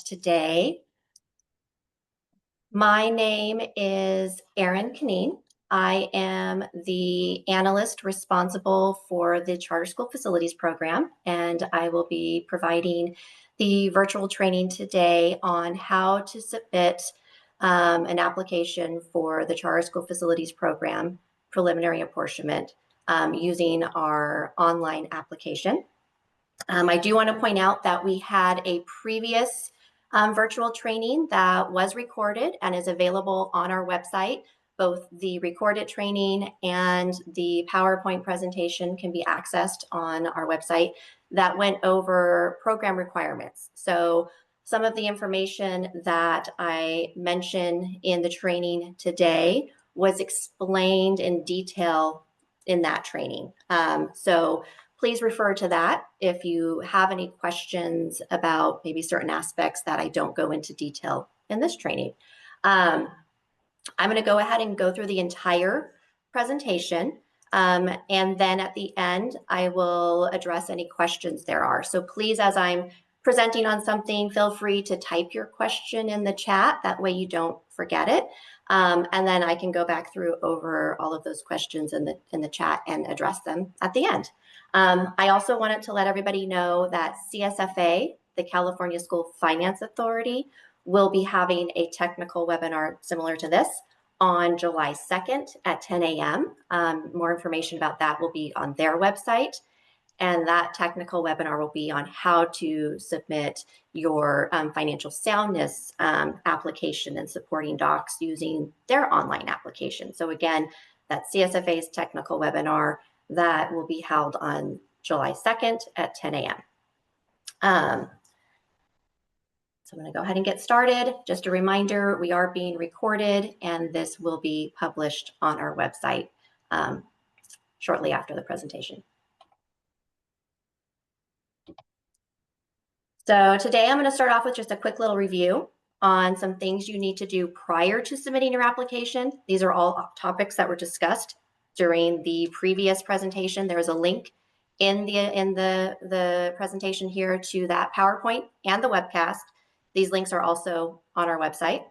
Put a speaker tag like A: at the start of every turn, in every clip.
A: today. My name is Erin Canine. I am the analyst responsible for the Charter School Facilities Program, and I will be providing the virtual training today on how to submit an application for the Charter School Facilities Program Preliminary Apportionment using our online application. I do want to point out that we had a previous virtual training that was recorded and is available on our website. Both the recorded training and the PowerPoint presentation can be accessed on our website that went over program requirements. So some of the information that I mentioned in the training today was explained in detail in that training. So please refer to that if you have any questions about maybe certain aspects that I don't go into detail in this training. I'm going to go ahead and go through the entire presentation, and then at the end, I will address any questions there are. So please, as I'm presenting on something, feel free to type your question in the chat. That way you don't forget it. And then I can go back through over all of those questions in the chat and address them at the end. I also wanted to let everybody know that CSFA, the California School Finance Authority, will be having a technical webinar similar to this on July 2nd at 10 a.m. More information about that will be on their website. And that technical webinar will be on how to submit your financial soundness application and supporting docs using their online application. So again, that's CSFA's technical webinar that will be held on July 2nd at 10 a.m. So I'm going to go ahead and get started. Just a reminder, we are being recorded and this will be published on our website shortly after the presentation. So today I'm going to start off with just a quick little review on some things you need to do prior to submitting your application. These are all topics that were discussed during the previous presentation. There is a link in the presentation here to that PowerPoint and the webcast. These links are also on our website.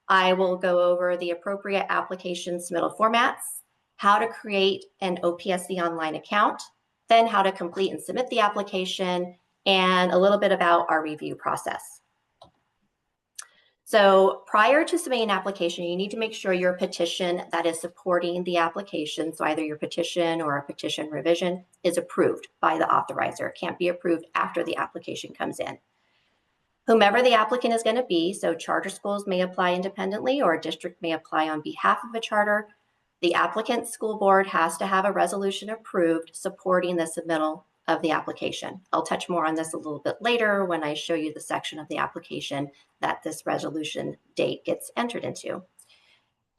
A: I will go over the appropriate application submittal formats, how to create an OPSC online account, then how to complete and submit the application, and a little bit about our review process. So prior to submitting an application, you need to make sure your petition that is supporting the application, so either your petition or a petition revision, is approved by the authorizer. It can't be approved after the application comes in. Whomever the applicant is going to be, so charter schools may apply independently or a district may apply on behalf of a charter. The applicant's school board has to have a resolution approved supporting the submittal of the application. I'll touch more on this a little bit later when I show you the section of the application that this resolution date gets entered into.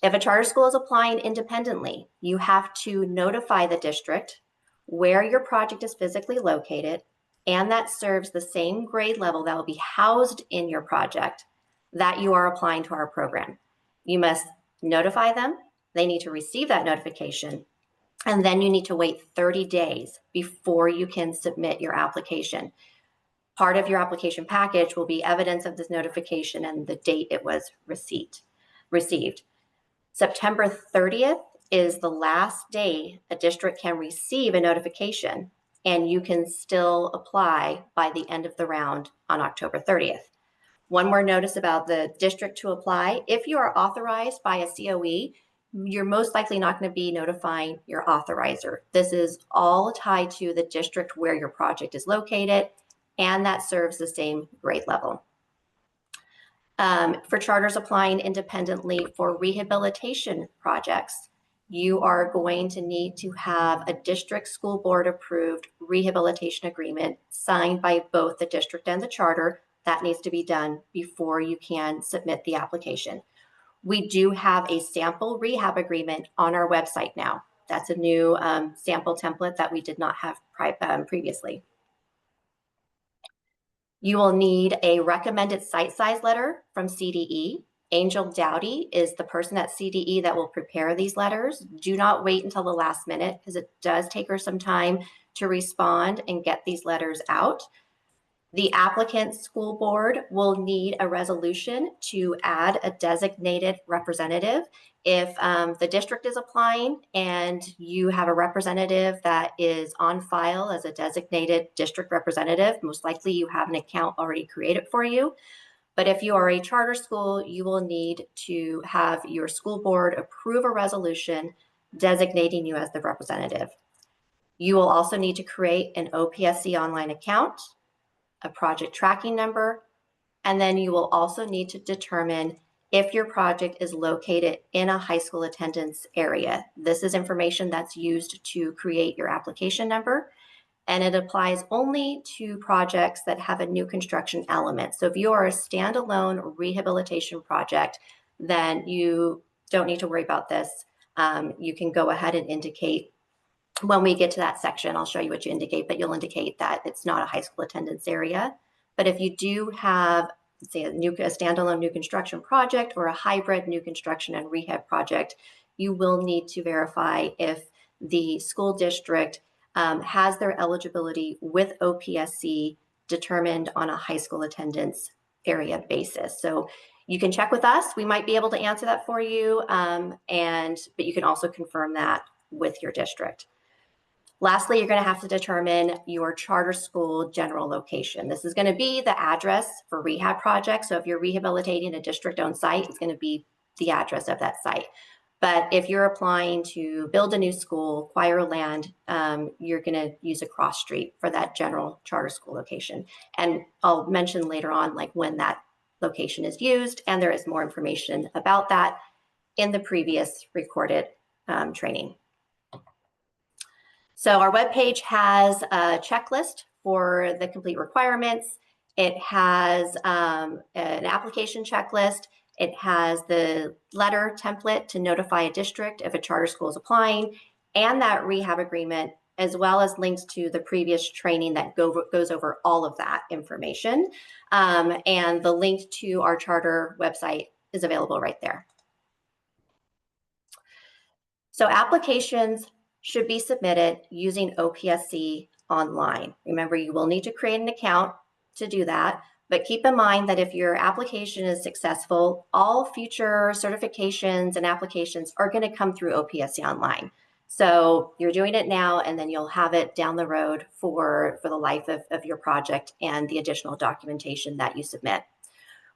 A: If a charter school is applying independently, you have to notify the district where your project is physically located and that serves the same grade level that will be housed in your project that you are applying to our program. You must notify them. They need to receive that notification. And then you need to wait 30 days before you can submit your application. Part of your application package will be evidence of this notification and the date it was received. September 30th is the last day a district can receive a notification, and you can still apply by the end of the round on October 30th. One more notice about the district to apply. If you are authorized by a COE, you're most likely not going to be notifying your authorizer. This is all tied to the district where your project is located, and that serves the same grade level. For charters applying independently for rehabilitation projects, you are going to need to have a district school board approved rehabilitation agreement signed by both the district and the charter. That needs to be done before you can submit the application. We do have a sample rehab agreement on our website now. That's a new sample template that we did not have previously. You will need a recommended site size letter from CDE. Angel Dowdy is the person at CDE that will prepare these letters. Do not wait until the last minute because it does take her some time to respond and get these letters out. The applicant's school board will need a resolution to add a designated representative. If the district is applying and you have a representative that is on file as a designated district representative, most likely you have an account already created for you. But if you are a charter school, you will need to have your school board approve a resolution designating you as the representative. You will also need to create an OPSC online account, a project tracking number, and then you will also need to determine if your project is located in a high school attendance area. This is information that's used to create your application number, and it applies only to projects that have a new construction element. So if you are a standalone rehabilitation project, then you don't need to worry about this. You can go ahead and indicate, when we get to that section, I'll show you what you indicate, but you'll indicate that it's not a high school attendance area. But if you do have, say, a standalone new construction project or a hybrid new construction and rehab project, you will need to verify if the school district has their eligibility with OPSC determined on a high school attendance area basis. So you can check with us. We might be able to answer that for you, but you can also confirm that with your district. Lastly, you're going to have to determine your charter school general location. This is going to be the address for rehab projects. So if you're rehabilitating a district-owned site, it's going to be the address of that site. But if you're applying to build a new school, acquire land, you're going to use a cross street for that general charter school location. And I'll mention later on like when that location is used, and there is more information about that in the previous recorded training. So our webpage has a checklist for the complete requirements. It has an application checklist. It has the letter template to notify a district if a charter school is applying, and that rehab agreement, as well as links to the previous training that goes over all of that information. And the link to our charter website is available right there. So applications should be submitted using OPSC online. Remember, you will need to create an account to do that, but keep in mind that if your application is successful, all future certifications and applications are going to come through OPSC online. So you're doing it now, and then you'll have it down the road for the life of your project and the additional documentation that you submit.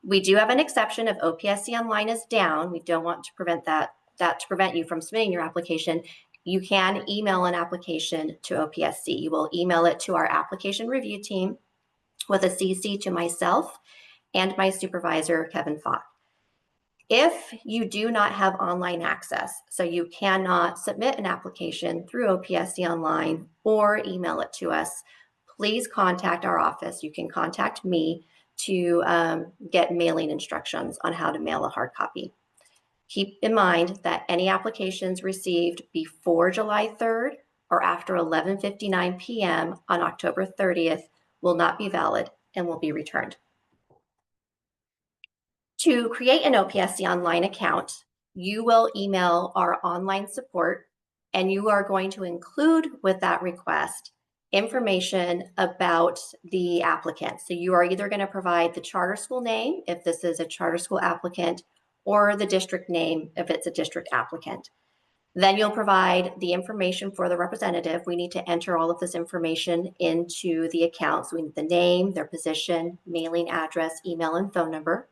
A: We do have an exception if OPSC online is down. We don't want to prevent that to prevent you from submitting your application. You can email an application to OPSC. You will email it to our application review team with a CC to myself and my supervisor, Kevin Falk. If you do not have online access, so you cannot submit an application through OPSC online or email it to us, please contact our office. You can contact me to get mailing instructions on how to mail a hard copy. Keep in mind that any applications received before July 3rd or after 11:59 p.m. on October 30th will not be valid and will be returned. To create an OPSC online account, you will email our online support, and you are going to include with that request information about the applicant. So you are either going to provide the charter school name if this is a charter school applicant, or the district name if it's a district applicant. Then you'll provide the information for the representative. We need to enter all of this information into the account. So we need the name, their position, mailing address, email, and phone number.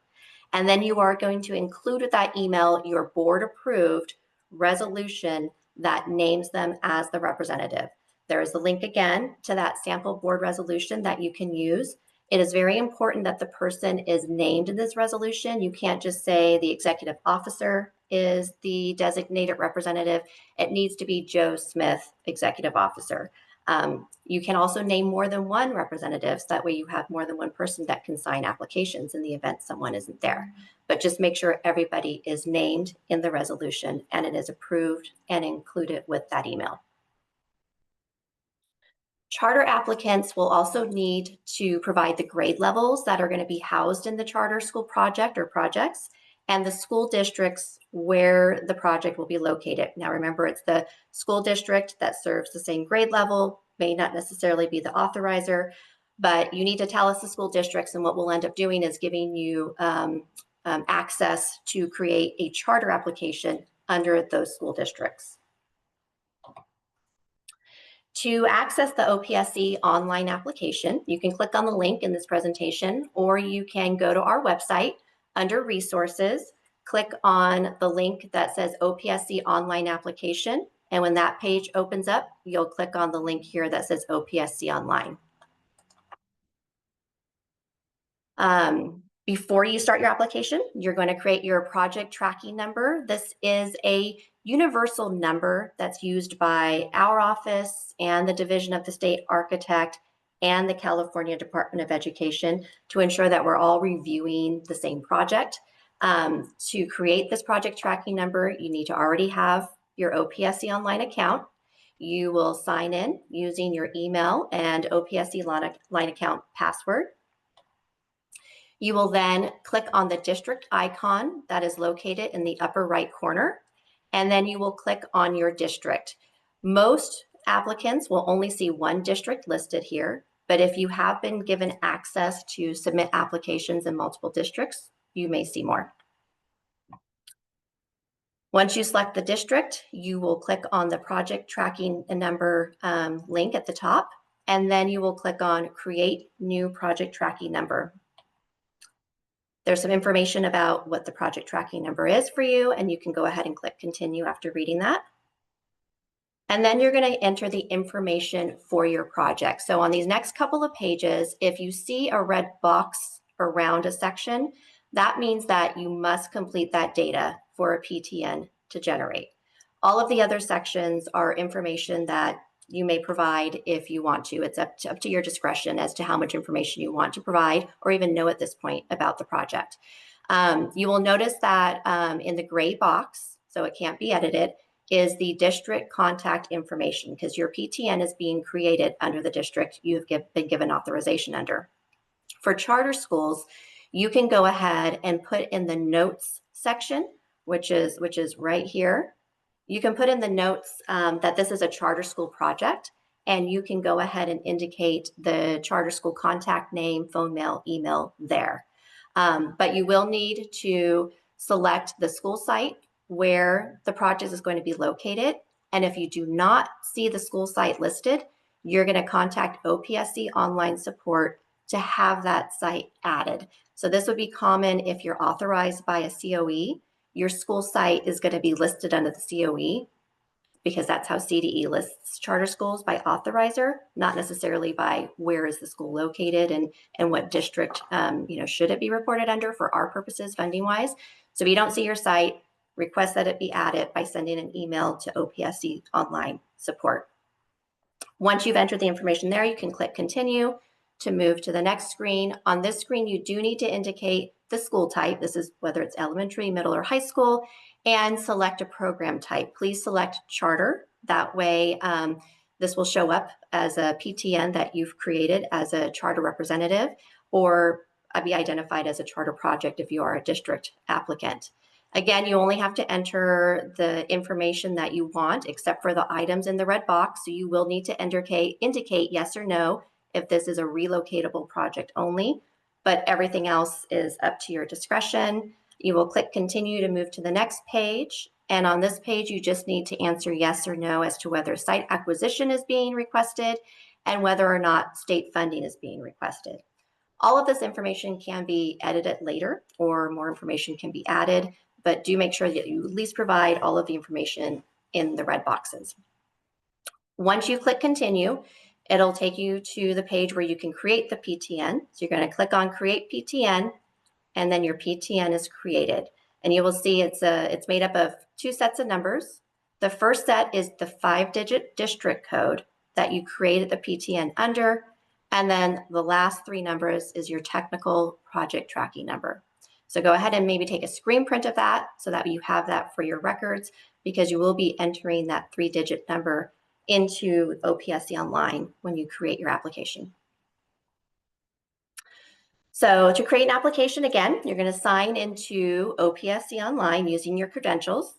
A: And then you are going to include with that email your board approved resolution that names them as the representative. There is a link again to that sample board resolution that you can use. It is very important that the person is named in this resolution. You can't just say the executive officer is the designated representative. It needs to be Joe Smith, executive officer. You can also name more than one representative, so that way you have more than one person that can sign applications in the event someone isn't there. But just make sure everybody is named in the resolution and it is approved and included with that email. Charter applicants will also need to provide the grade levels that are going to be housed in the charter school project or projects, and the school districts where the project will be located. Now remember, it's the school district that serves the same grade level, may not necessarily be the authorizer, but you need to tell us the school districts, and what we'll end up doing is giving you access to create a charter application under those school districts. To access the OPSC online application, you can click on the link in this presentation, or you can go to our website under resources, click on the link that says OPSC online application. And when that page opens up, you'll click on the link here that says OPSC online. Before you start your application, you're going to create your project tracking number. This is a universal number that's used by our office and the Division of the State Architect and the California Department of Education to ensure that we're all reviewing the same project. To create this project tracking number, you need to already have your OPSC online account. You will sign in using your email and OPSC line account password. You will then click on the district icon that is located in the upper right corner, and then you will click on your district. Most applicants will only see one district listed here, but if you have been given access to submit applications in multiple districts, you may see more. Once you select the district, you will click on the project tracking number link at the top, and then you will click on Create New Project Tracking Number. There's some information about what the project tracking number is for you, and you can go ahead and click continue after reading that. And then you're going to enter the information for your project. So on these next couple of pages, if you see a red box around a section, that means that you must complete that data for a PTN to generate. All of the other sections are information that you may provide if you want to. It's up to your discretion as to how much information you want to provide or even know at this point about the project. You will notice that in the gray box, so it can't be edited, is the district contact information, because your PTN is being created under the district you have been given authorization under. For charter schools, you can go ahead and put in the notes section, which is right here. You can put in the notes that this is a charter school project, and you can go ahead and indicate the charter school contact name, phone, mail, email there. But you will need to select the school site where the project is going to be located. And if you do not see the school site listed, you're going to contact OPSC Online Support to have that site added. So this would be common if you're authorized by a COE. Your school site is going to be listed under the COE because that's how CDE lists charter schools, by authorizer, not necessarily by where is the school located and what district should it be reported under for our purposes funding wise. So if you don't see your site, request that it be added by sending an email to OPSC Online Support. Once you've entered the information there, you can click continue to move to the next screen. On this screen, you do need to indicate the school type. This is whether it's elementary, middle, or high school, and select a program type. Please select charter. That way, this will show up as a PTN that you've created as a charter representative, or be identified as a charter project if you are a district applicant. Again, you only have to enter the information that you want, except for the items in the red box. So you will need to indicate yes or no if this is a relocatable project only, but everything else is up to your discretion. You will click continue to move to the next page. And on this page, you just need to answer yes or no as to whether site acquisition is being requested and whether or not state funding is being requested. All of this information can be edited later, or more information can be added, but do make sure that you at least provide all of the information in the red boxes. Once you click continue, it'll take you to the page where you can create the PTN. So you're going to click on Create PTN, and then your PTN is created. And you will see it's made up of two sets of numbers. The first set is the 5-digit district code that you created the PTN under, and then the last 3 numbers is your technical project tracking number. So go ahead and maybe take a screen print of that so that you have that for your records, because you will be entering that 3-digit number into OPSC Online when you create your application. So to create an application, again, you're going to sign into OPSC Online using your credentials.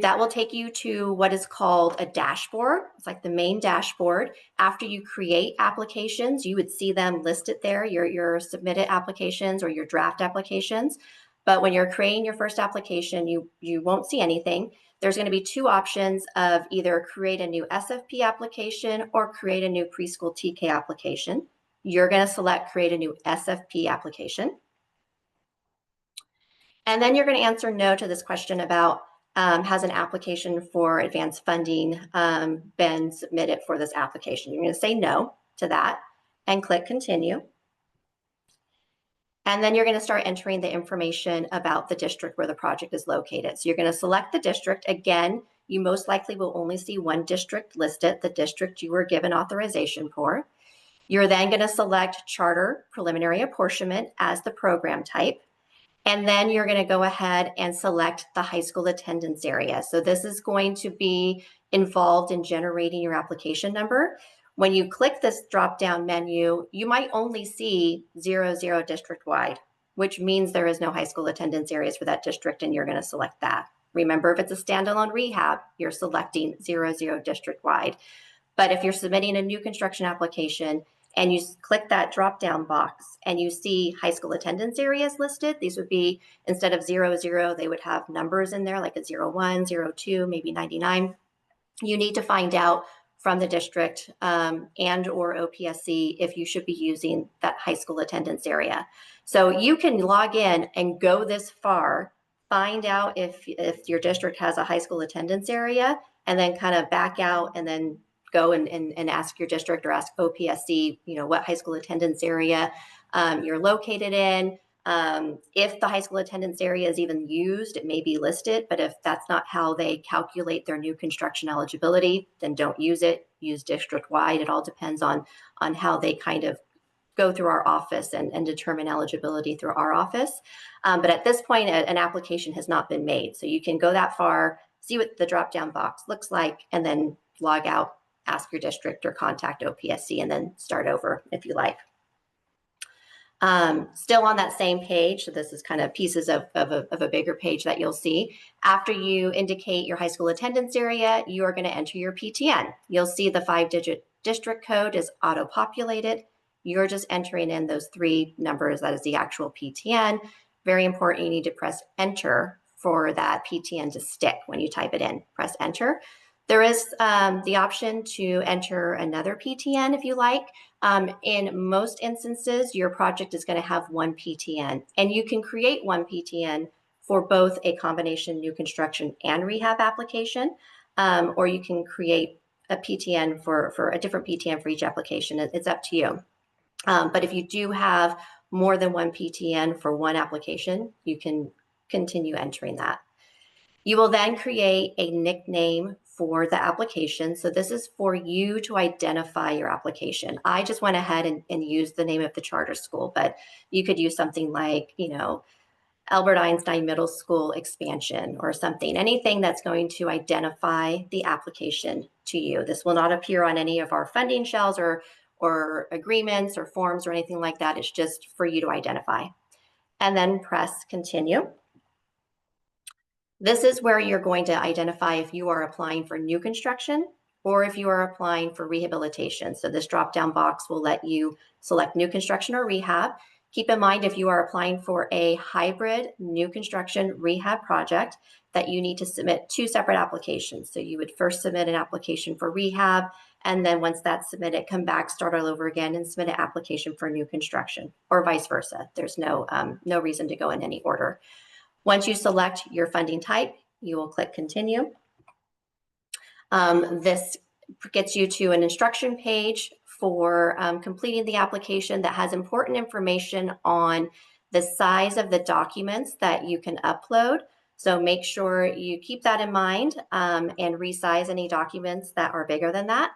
A: That will take you to what is called a dashboard. It's like the main dashboard. After you create applications, you would see them listed there, your submitted applications or your draft applications. But when you're creating your first application, you won't see anything. There's going to be two options of either create a new SFP application or create a new preschool TK application. You're going to select create a new SFP application. And then you're going to answer no to this question about has an application for advanced funding been submitted for this application? You're going to say no to that and click continue. And then you're going to start entering the information about the district where the project is located. So you're going to select the district. Again, you most likely will only see one district listed, the district you were given authorization for. You're then going to select Charter Preliminary Apportionment as the program type. And then you're going to go ahead and select the high school attendance area. So this is going to be involved in generating your application number. When you click this drop-down menu, you might only see 00 district-wide, which means there is no high school attendance areas for that district, and you're going to select that. Remember, if it's a standalone rehab, you're selecting 00 district-wide. But if you're submitting a new construction application, and you click that drop-down box and you see high school attendance areas listed, these would be, instead of 00, they would have numbers in there like a 01, 02, maybe 99. You need to find out from the district and or OPSC if you should be using that high school attendance area. So you can log in and go this far, find out if your district has a high school attendance area, and then kind of back out and then go and ask your district or ask OPSC, what high school attendance area you're located in. If the high school attendance area is even used, it may be listed, but if that's not how they calculate their new construction eligibility, then don't use it. Use district-wide. It all depends on how they kind of go through our office and determine eligibility through our office. But at this point, an application has not been made. So you can go that far, see what the drop-down box looks like, and then log out, ask your district or contact OPSC, and then start over if you like. Still on that same page, so this is kind of pieces of a bigger page that you'll see. After you indicate your high school attendance area, you are going to enter your PTN. You'll see the 5-digit district code is auto-populated. You're just entering in those 3 numbers. That is the actual PTN. Very important, you need to press enter for that PTN to stick when you type it in. Press enter. There is the option to enter another PTN if you like. In most instances, your project is going to have one PTN, and you can create one PTN for both a combination new construction and rehab application, or you can create a PTN for a different PTN for each application. It's up to you. But if you do have more than one PTN for one application, you can continue entering that. You will then create a nickname for the application. So this is for you to identify your application. I just went ahead and used the name of the charter school, but you could use something like, Albert Einstein Middle School expansion or something, anything that's going to identify the application to you. This will not appear on any of our funding shells or agreements or forms or anything like that. It's just for you to identify. And then press continue. This is where you're going to identify if you are applying for new construction or if you are applying for rehabilitation. So this drop-down box will let you select new construction or rehab. Keep in mind, if you are applying for a hybrid new construction rehab project, that you need to submit 2 separate applications. So you would first submit an application for rehab, and then once that's submitted, come back, start all over again, and submit an application for new construction, or vice versa. There's no reason to go in any order. Once you select your funding type, you will click continue. This gets you to an instruction page for completing the application that has important information on the size of the documents that you can upload. So make sure you keep that in mind and resize any documents that are bigger than that.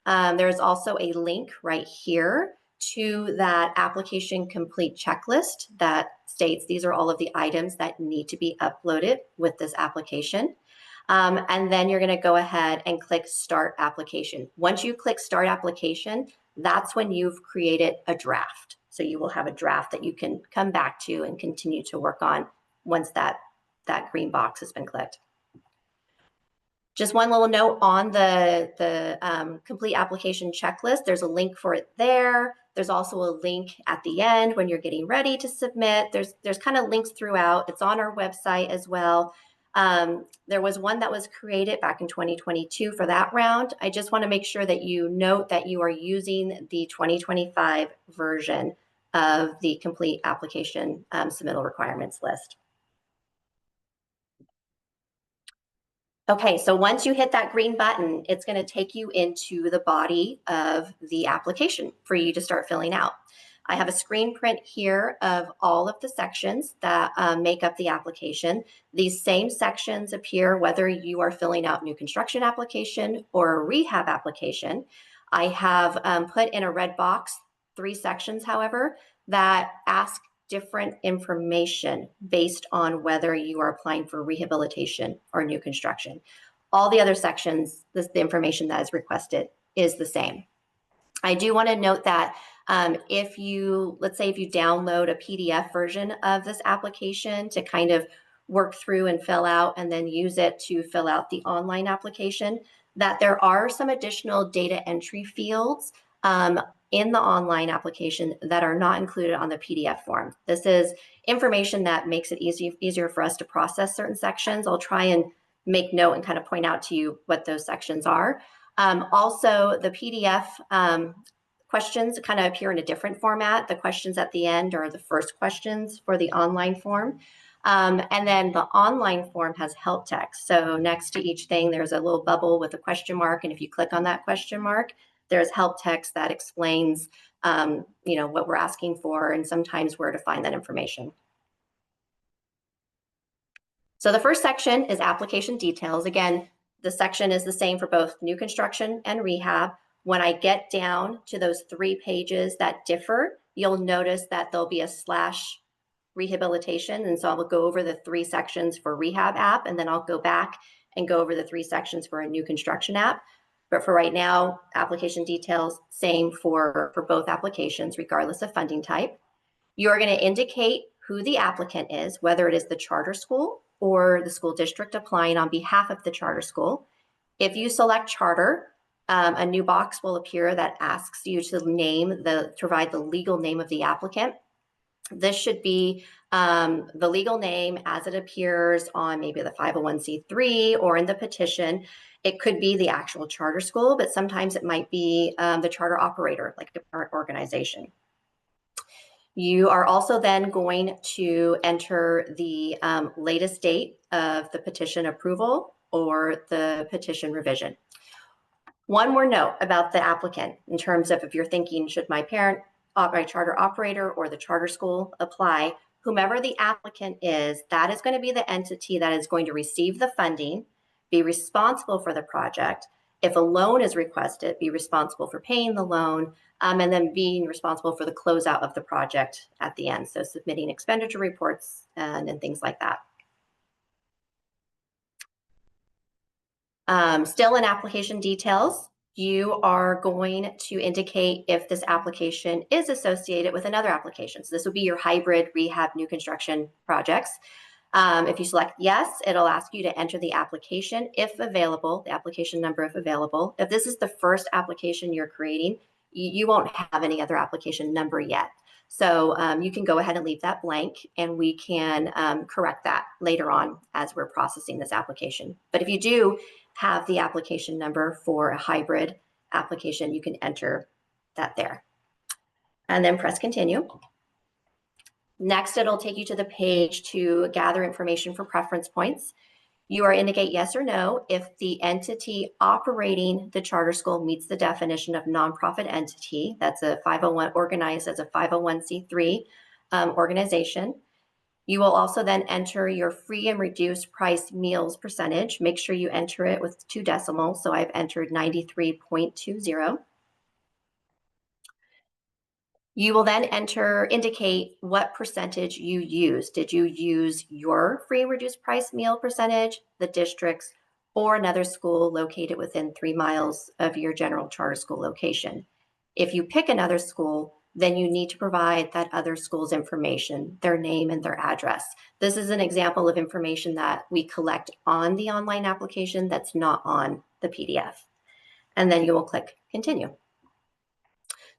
A: There's also a link right here to that application complete checklist that states these are all of the items that need to be uploaded with this application. And then you're going to go ahead and click Start Application. Once you click Start Application, that's when you've created a draft. So you will have a draft that you can come back to and continue to work on once that green box has been clicked. Just one little note on the complete application checklist. There's a link for it there. There's also a link at the end when you're getting ready to submit. There's kind of links throughout. It's on our website as well. There was one that was created back in 2022 for that round. I just want to make sure that you note that you are using the 2025 version of the complete application submittal requirements list. Okay, so once you hit that green button, it's going to take you into the body of the application for you to start filling out. I have a screen print here of all of the sections that make up the application. These same sections appear whether you are filling out new construction application or a rehab application. I have put in a red box 3 sections, however, that ask different information based on whether you are applying for rehabilitation or new construction. All the other sections, the information that is requested is the same. I do want to note that if you, let's say if you download a PDF version of this application to kind of work through and fill out and then use it to fill out the online application, that there are some additional data entry fields in the online application that are not included on the PDF form. This is information that makes it easier for us to process certain sections. I'll try and make note and kind of point out to you what those sections are. Also, the PDF questions kind of appear in a different format. The questions at the end are the first questions for the online form. And then the online form has help text. So next to each thing, there's a little bubble with a question mark. And if you click on that question mark, there's help text that explains, what we're asking for and sometimes where to find that information. So the first section is application details. Again, the section is the same for both new construction and rehab. When I get down to those 3 pages that differ, you'll notice that there'll be a slash rehabilitation. And so I will go over the 3 sections for rehab app, and then I'll go back and go over the 3 sections for a new construction app. But for right now, application details, same for both applications, regardless of funding type. You're going to indicate who the applicant is, whether it is the charter school or the school district applying on behalf of the charter school. If you select charter, a new box will appear that asks you to provide the legal name of the applicant. This should be the legal name as it appears on maybe the 501c3 or in the petition. It could be the actual charter school, but sometimes it might be the charter operator, like a parent organization. You are also then going to enter the latest date of the petition approval or the petition revision. One more note about the applicant in terms of if you're thinking, should my parent, my charter operator, or the charter school apply, whomever the applicant is, that is going to be the entity that is going to receive the funding, be responsible for the project. If a loan is requested, be responsible for paying the loan, and then being responsible for the closeout of the project at the end. So submitting expenditure reports and things like that. Still in application details, you are going to indicate if this application is associated with another application. So this would be your hybrid rehab new construction projects. If you select yes, it'll ask you to enter the application if available, the application number if available. If this is the first application you're creating, you won't have any other application number yet. So you can go ahead and leave that blank, and we can correct that later on as we're processing this application. But if you do have the application number for a hybrid application, you can enter that there. And then press continue. Next, it'll take you to the page to gather information for preference points. You are indicate yes or no if the entity operating the charter school meets the definition of nonprofit entity. That's a 501, organized as a 501c3 organization. You will also then enter your free and reduced price meals percentage. Make sure you enter it with 2 decimals. So I've entered 93.20. You will then indicate what percentage you use. Did you use your free and reduced price meal percentage, the district's, or another school located within 3 miles of your general charter school location? If you pick another school, then you need to provide that other school's information, their name and their address. This is an example of information that we collect on the online application that's not on the PDF. And then you will click continue.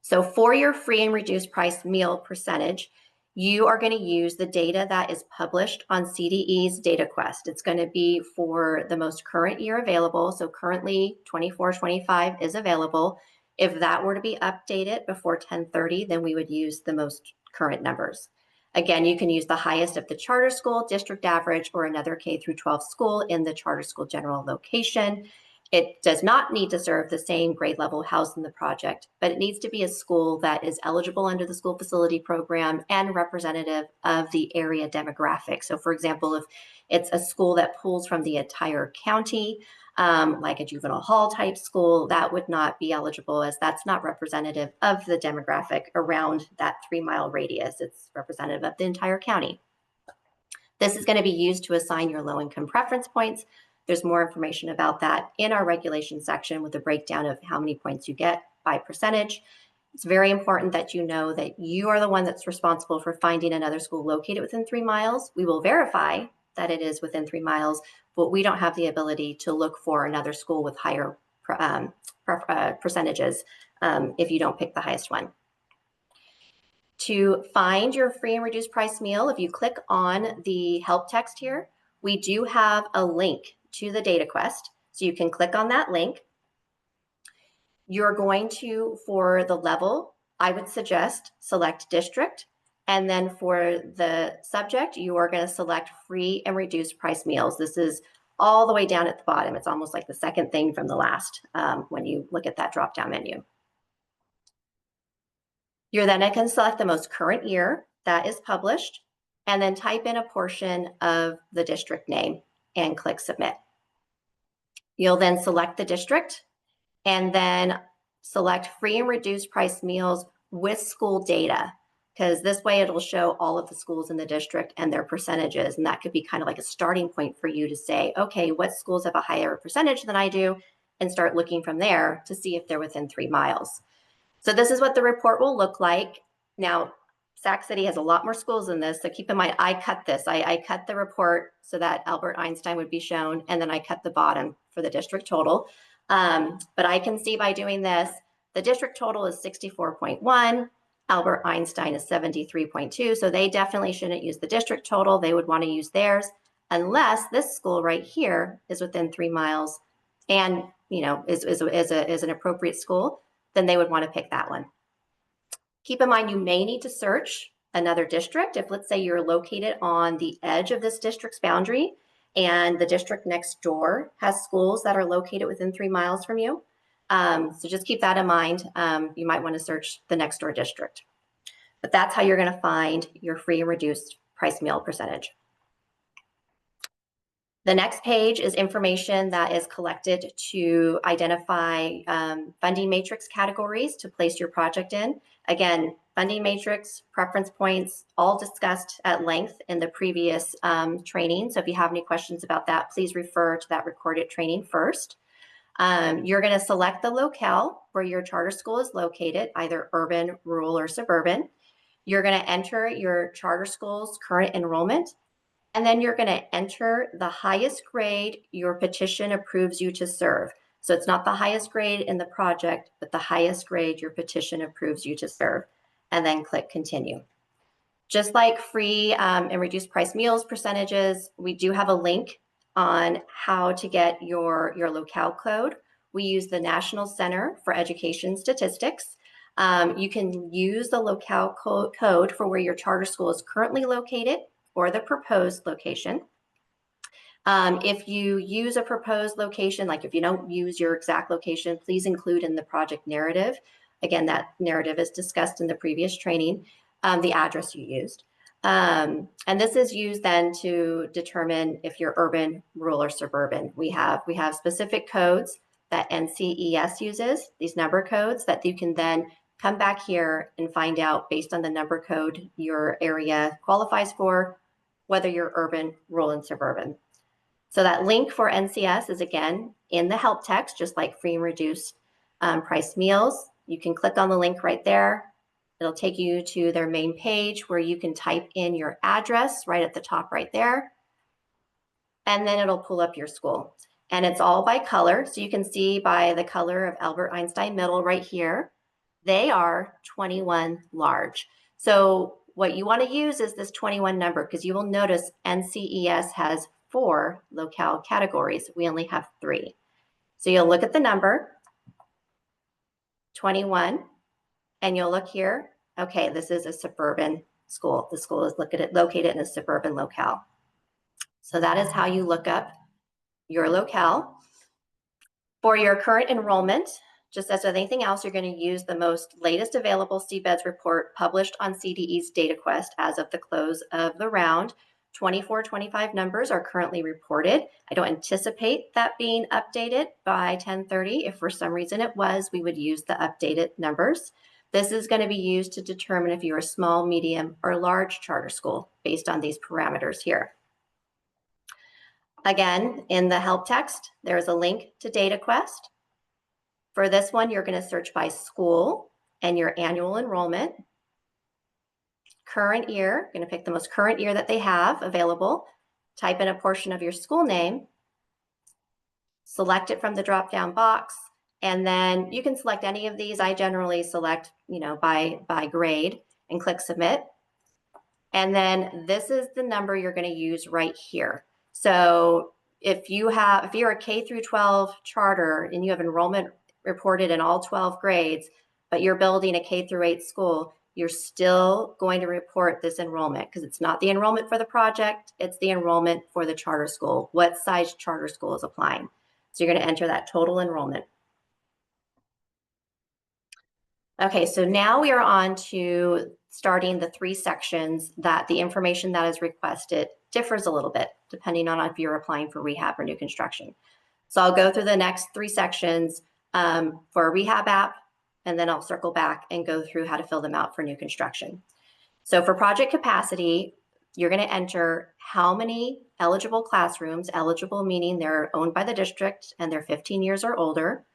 A: So for your free and reduced price meal percentage, you are going to use the data that is published on CDE's Data Quest. It's going to be for the most current year available. So currently 24-25 is available. If that were to be updated before 10:30, then we would use the most current numbers. Again, you can use the highest of the charter school, district average, or another K-12 school in the charter school general location. It does not need to serve the same grade level house in the project, but it needs to be a school that is eligible under the school facility program and representative of the area demographic. So for example, if it's a school that pulls from the entire county, like a juvenile hall type school, that would not be eligible, as that's not representative of the demographic around that 3-mile radius. It's representative of the entire county. This is going to be used to assign your low income preference points. There's more information about that in our regulation section with a breakdown of how many points you get by percentage. It's very important that you know that you are the one that's responsible for finding another school located within 3 miles. We will verify that it is within 3 miles, but we don't have the ability to look for another school with higher percentages if you don't pick the highest one. To find your free and reduced price meal, if you click on the help text here, we do have a link to the Data Quest. So you can click on that link. You're going to, for the level, I would suggest select district. And then for the subject, you are going to select free and reduced price meals. This is all the way down at the bottom. It's almost like the second thing from the last when you look at that drop-down menu. You're then going to select the most current year that is published, and then type in a portion of the district name and click submit. You'll then select the district and then select free and reduced price meals with school data, because this way it'll show all of the schools in the district and their percentages. And that could be kind of like a starting point for you to say, okay, what schools have a higher percentage than I do, and start looking from there to see if they're within 3 miles. So this is what the report will look like. Now, Sac City has a lot more schools than this, so keep in mind, I cut this. I cut the report so that Albert Einstein would be shown, and then I cut the bottom for the district total. But I can see by doing this, the district total is 64.1, Albert Einstein is 73.2, so they definitely shouldn't use the district total. They would want to use theirs, unless this school right here is within 3 miles and is an appropriate school, then they would want to pick that one. Keep in mind, you may need to search another district. If, let's say, you're located on the edge of this district's boundary and the district next door has schools that are located within 3 miles from you. So just keep that in mind. You might want to search the next door district. But that's how you're going to find your free and reduced price meal percentage. The next page is information that is collected to identify funding matrix categories to place your project in. Again, funding matrix, preference points, all discussed at length in the previous training. So if you have any questions about that, please refer to that recorded training first. You're going to select the locale where your charter school is located, either urban, rural, or suburban. You're going to enter your charter school's current enrollment. And then you're going to enter the highest grade your petition approves you to serve. So it's not the highest grade in the project, but the highest grade your petition approves you to serve. And then click continue. Just like free and reduced price meals percentages, we do have a link on how to get your locale code. We use the National Center for Education Statistics. You can use the locale code for where your charter school is currently located or the proposed location. If you use a proposed location, like if you don't use your exact location, please include in the project narrative. Again, that narrative is discussed in the previous training, the address you used. And this is used then to determine if you're urban, rural, or suburban. We have specific codes that NCES uses, these number codes that you can then come back here and find out based on the number code your area qualifies for, whether you're urban, rural, and suburban. So that link for NCS is again in the help text, just like free and reduced price meals. You can click on the link right there, It'll take you to their main page where you can type in your address right at the top right there. And then it'll pull up your school. And it's all by color. So you can see by the color of Albert Einstein Middle right here, they are 21 large. So what you want to use is this 21 number, because you will notice NCES has 4 locale categories. We only have 3. So you'll look at the number, 21, and you'll look here. Okay, this is a suburban school. The school is located in a suburban locale. So that is how you look up your locale. For your current enrollment, just as with anything else, you're going to use the most latest available CBEDS report published on CDE's DataQuest as of the close of the round. 24-25 numbers are currently reported. I don't anticipate that being updated by 10:30. If for some reason it was, we would use the updated numbers. This is going to be used to determine if you're a small, medium, or large charter school based on these parameters here. Again, in the help text, there's a link to DataQuest. For this one, you're going to search by school and your annual enrollment. Current year, going to pick the most current year that they have available. Type in a portion of your school name. Select it from the drop-down box, and then you can select any of these. I generally select, by grade and click submit. And then this is the number you're going to use right here. So if you're a K through 12 charter and you have enrollment reported in all 12 grades, but you're building a K through 8 school, you're still going to report this enrollment because it's not the enrollment for the project, it's the enrollment for the charter school. What size charter school is applying? So you're going to enter that total enrollment. Okay, so now we are on to starting the 3 sections that the information that is requested differs a little bit depending on if you're applying for rehab or new construction. So I'll go through the next 3 sections for a rehab app, and then I'll circle back and go through how to fill them out for new construction. So for project capacity, you're going to enter how many eligible classrooms, eligible meaning they're owned by the district and they're 15 years or older,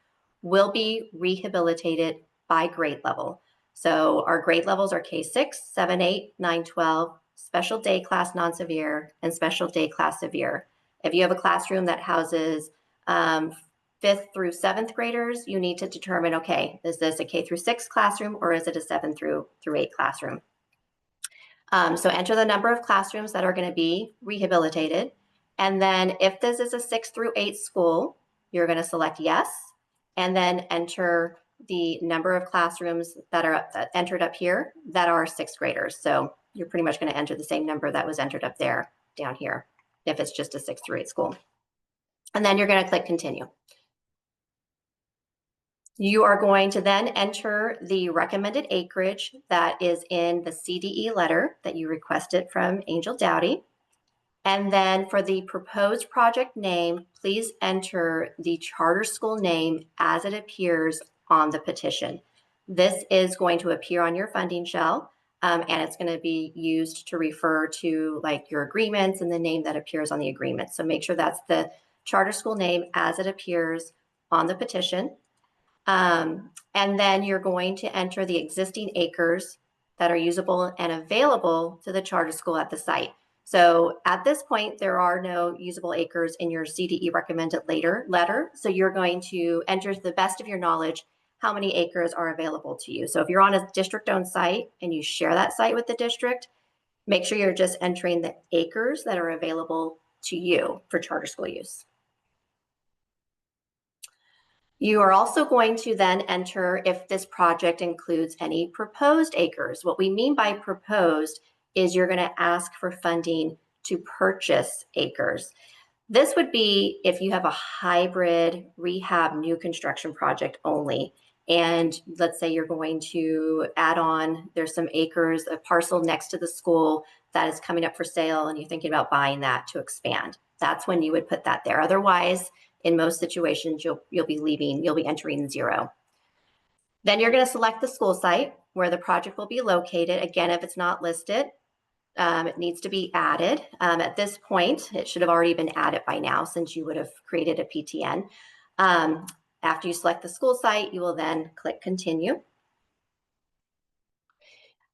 A: will be rehabilitated by grade level. So our grade levels are K6, 7, 8, 9, 12, special day class non-severe, and special day class severe. If you have a classroom that houses 5th through 7th graders, you need to determine, okay, is this a K through 6 classroom or is it a 7 through 8 classroom? So enter the number of classrooms that are going to be rehabilitated. And then if this is a 6 through 8 school, you're going to select yes, and then enter the number of classrooms that are entered up here that are 6th graders. So you're pretty much going to enter the same number that was entered up there down here if it's just a 6 through 8 school. And then you're going to click continue. You are going to then enter the recommended acreage that is in the CDE letter that you requested from Angel Dowdy. And then for the proposed project name, please enter the charter school name as it appears on the petition. This is going to appear on your funding shell, and it's going to be used to refer to like your agreements and the name that appears on the agreement. So make sure that's the charter school name as it appears on the petition. And then you're going to enter the existing acres that are usable and available to the charter school at the site. So at this point, there are no usable acres in your CDE recommended letter. So you're going to enter to the best of your knowledge how many acres are available to you. So if you're on a district-owned site and you share that site with the district, make sure you're just entering the acres that are available to you for charter school use. You are also going to then enter if this project includes any proposed acres. What we mean by proposed is you're going to ask for funding to purchase acres. This would be if you have a hybrid rehab new construction project only. And let's say you're going to add on, there's some acres, a parcel next to the school that is coming up for sale and you're thinking about buying that to expand. That's when you would put that there. Otherwise, in most situations, you'll be entering 0. Then you're going to select the school site where the project will be located. Again, if it's not listed, it needs to be added. At this point, it should have already been added by now since you would have created a PTN. After you select the school site, you will then click continue.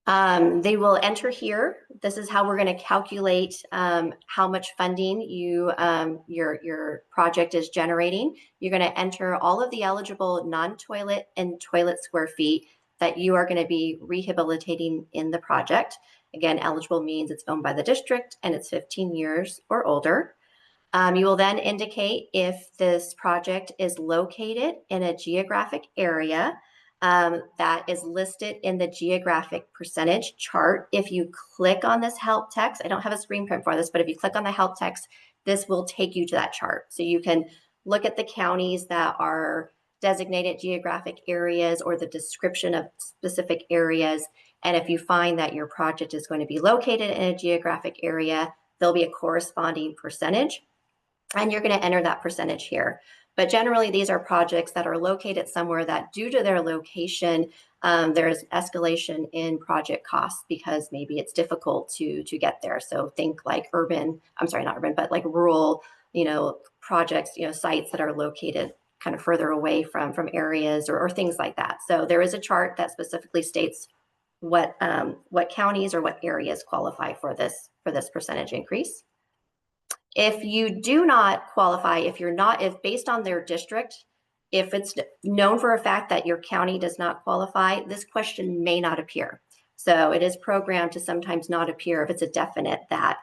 A: They will enter here. This is how we're going to calculate how much funding your project is generating. You're going to enter all of the eligible non-toilet and toilet square feet that you are going to be rehabilitating in the project. Again, eligible means it's owned by the district and it's 15 years or older. You will then indicate if this project is located in a geographic area that is listed in the geographic percentage chart. If you click on this help text, I don't have a screen print for this, but if you click on the help text, this will take you to that chart. So you can look at the counties that are designated geographic areas or the description of specific areas. And if you find that your project is going to be located in a geographic area, there'll be a corresponding percentage. And you're going to enter that percentage here. But generally, these are projects that are located somewhere that, due to their location, there's escalation in project costs because maybe it's difficult to get there. So think like urban, I'm sorry, not urban, but like rural, projects, sites that are located kind of further away from areas or things like that. So there is a chart that specifically states what counties or what areas qualify for this percentage increase. If you do not qualify, if based on their district, if it's known for a fact that your county does not qualify, this question may not appear. So it is programmed to sometimes not appear if it's a definite that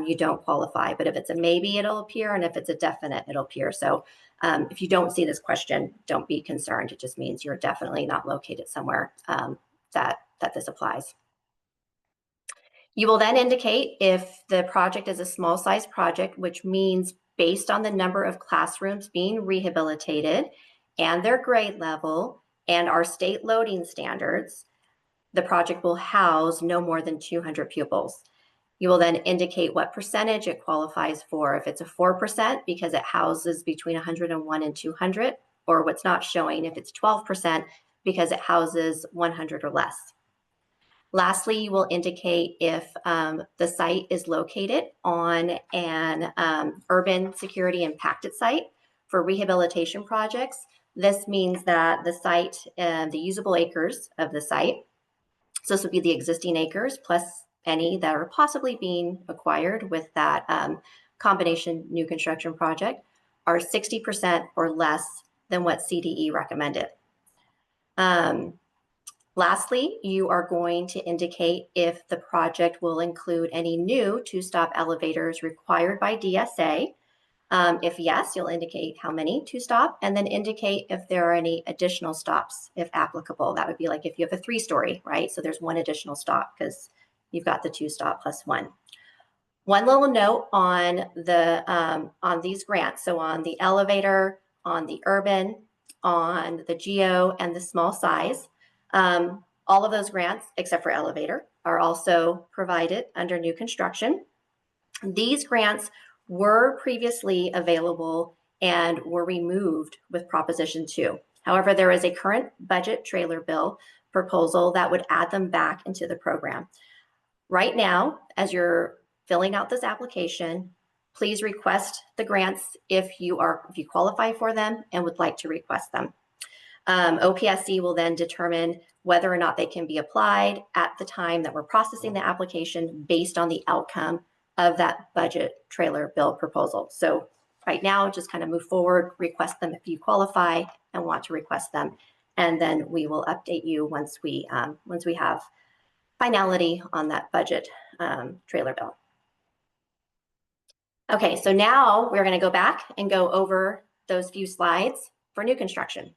A: you don't qualify. But if it's a maybe, it'll appear. And if it's a definite, it'll appear. So if you don't see this question, don't be concerned. It just means you're definitely not located somewhere that this applies. You will then indicate if the project is a small size project, which means based on the number of classrooms being rehabilitated and their grade level and our state loading standards, the project will house no more than 200 pupils. You will then indicate what percentage it qualifies for. If it's a 4% because it houses between 101 and 200, or what's not showing if it's 12% because it houses 100 or less. Lastly, you will indicate if the site is located on an urban security impacted site for rehabilitation projects. This means that the site, the usable acres of the site, so this would be the existing acres plus any that are possibly being acquired with that combination new construction project, are 60% or less than what CDE recommended. Lastly, you are going to indicate if the project will include any new two-stop elevators required by DSA. If yes, you'll indicate how many two-stop, and then indicate if there are any additional stops, if applicable. That would be like if you have a 3-story, right? So there's one additional stop because you've got the two-stop plus one. One little note on these grants. So on the elevator, on the urban, on the geo, and the small size. All of those grants, except for elevator, are also provided under new construction. These grants were previously available and were removed with Proposition 2. However, there is a current budget trailer bill proposal that would add them back into the program. Right now, as you're filling out this application, please request the grants if you qualify for them and would like to request them. OPSC will then determine whether or not they can be applied at the time that we're processing the application based on the outcome of that budget trailer bill proposal. So right now, just kind of move forward, request them if you qualify and want to request them, and then we will update you once we have finality on that budget trailer bill. Okay, so now we're going to go back and go over those few slides for new construction.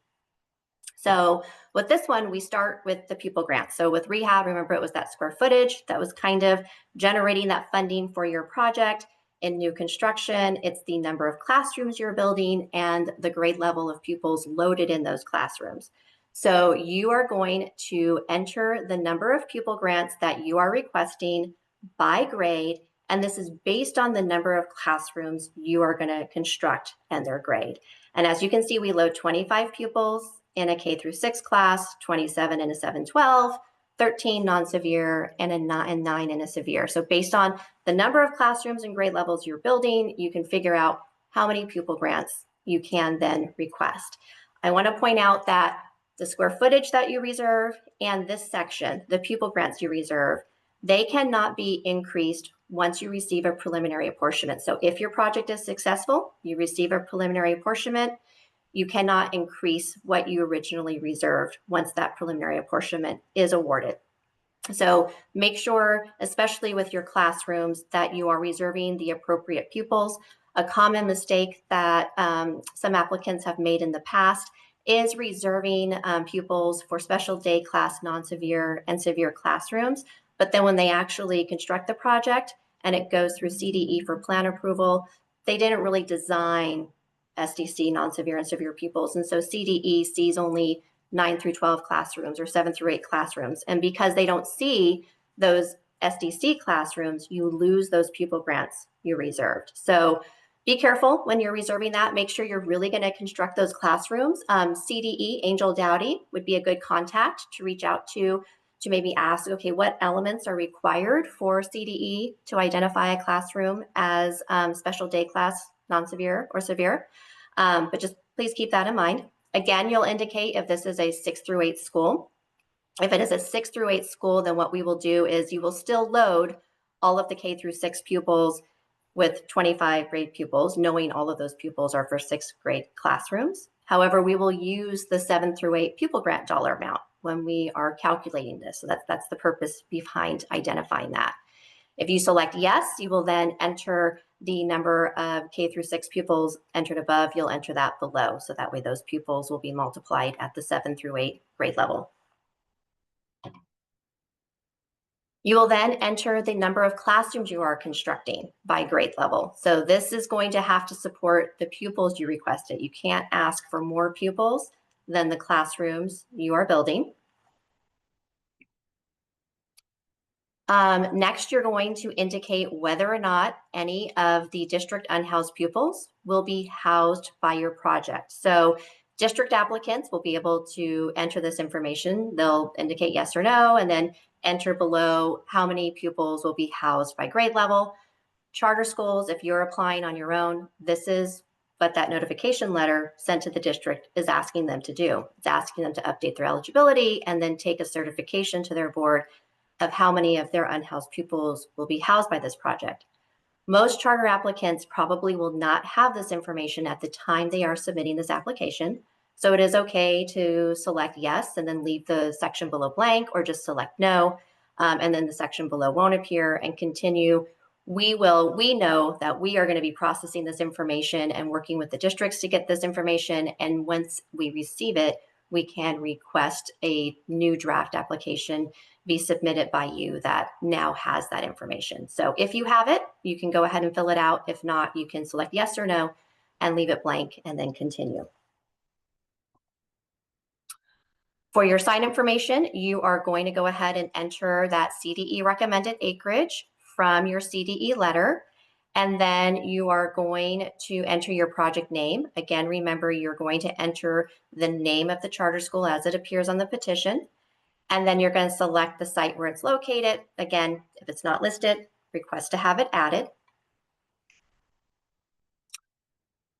A: So with this one, we start with the pupil grant. So with rehab, remember it was that square footage that was kind of generating that funding for your project. In new construction, it's the number of classrooms you're building and the grade level of pupils loaded in those classrooms. So you are going to enter the number of pupil grants that you are requesting by grade, and this is based on the number of classrooms you are going to construct and their grade. And as you can see, we load 25 pupils in a K through 6 class, 27 in a 7-12, 13 non-severe, and 9 in a severe. So based on the number of classrooms and grade levels you're building, you can figure out how many pupil grants you can then request. I want to point out that the square footage that you reserve, and this section, the pupil grants you reserve, they cannot be increased once you receive a preliminary apportionment. So if your project is successful, you receive a preliminary apportionment, you cannot increase what you originally reserved once that preliminary apportionment is awarded. So make sure, especially with your classrooms, that you are reserving the appropriate pupils. A common mistake that some applicants have made in the past is reserving pupils for special day class, non-severe and severe classrooms. But then when they actually construct the project and it goes through CDE for plan approval, they didn't really design SDC, non-severe and severe pupils. And so CDE sees only 9 through 12 classrooms or 7 through 8 classrooms. And because they don't see those SDC classrooms, you lose those pupil grants you reserved. So be careful when you're reserving that. Make sure you're really going to construct those classrooms. CDE, Angel Dowdy, would be a good contact to reach out to maybe ask, okay, what elements are required for CDE to identify a classroom as special day class, non-severe or severe. But just please keep that in mind. Again, you'll indicate if this is a 6 through 8 school. If it is a 6 through 8 school, then what we will do is you will still load all of the K through 6 pupils with 25 grade pupils, knowing all of those pupils are for 6th grade classrooms. However, we will use the 7 through 8 pupil grant dollar amount when we are calculating this. So that's the purpose behind identifying that. If you select yes, you will then enter the number of K through 6 pupils entered above. You'll enter that below. So that way those pupils will be multiplied at the 7 through 8 grade level. You will then enter the number of classrooms you are constructing by grade level. So this is going to have to support the pupils you requested. You can't ask for more pupils than the classrooms you are building. Next, you're going to indicate whether or not any of the district unhoused pupils will be housed by your project. So district applicants will be able to enter this information. They'll indicate yes or no, and then enter below how many pupils will be housed by grade level. Charter schools, if you're applying on your own, this is what that notification letter sent to the district is asking them to do. It's asking them to update their eligibility and then take a certification to their board of how many of their unhoused pupils will be housed by this project. Most charter applicants probably will not have this information at the time they are submitting this application. So it is okay to select yes and then leave the section below blank, or just select no, and then the section below won't appear, and continue. We know that we are going to be processing this information and working with the districts to get this information. And once we receive it, we can request a new draft application be submitted by you that now has that information. So if you have it, you can go ahead and fill it out. If not, you can select yes or no and leave it blank and then continue. For your site information, you are going to go ahead and enter that CDE recommended acreage from your CDE letter. And then you are going to enter your project name. Again, remember, you're going to enter the name of the charter school as it appears on the petition. And then you're going to select the site where it's located. Again, if it's not listed, request to have it added.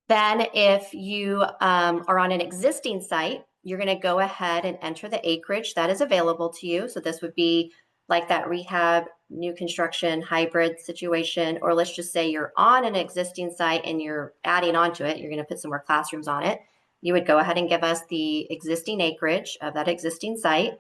A: Then if you are on an existing site, you're going to go ahead and enter the acreage that is available to you. So this would be like that rehab, new construction, hybrid situation, or let's just say you're on an existing site and you're adding onto it. You're going to put some more classrooms on it. You would go ahead and give us the existing acreage of that existing site.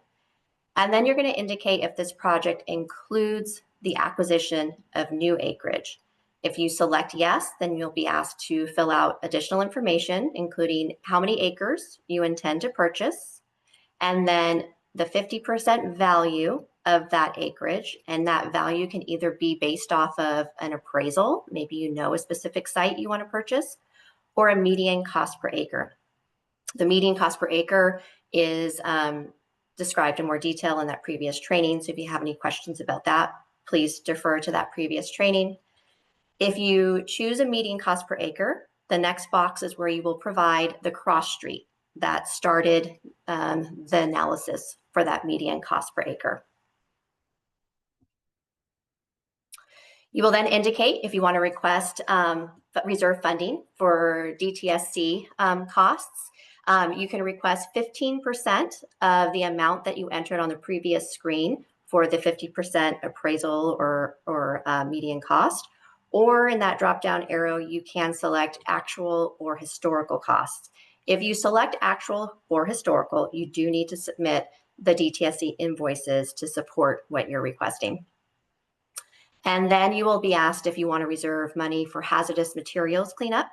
A: And then you're going to indicate if this project includes the acquisition of new acreage. If you select yes, then you'll be asked to fill out additional information, including how many acres you intend to purchase, and then the 50% value of that acreage. And that value can either be based off of an appraisal, maybe you know a specific site you want to purchase, or a median cost per acre. The median cost per acre is described in more detail in that previous training. So if you have any questions about that, please defer to that previous training. If you choose a median cost per acre, the next box is where you will provide the cross street that started the analysis for that median cost per acre. You will then indicate if you want to request reserve funding for DTSC costs. You can request 15% of the amount that you entered on the previous screen for the 50% appraisal or median cost. Or in that drop-down arrow, you can select actual or historical costs. If you select actual or historical, you do need to submit the DTSC invoices to support what you're requesting. And then you will be asked if you want to reserve money for hazardous materials cleanup.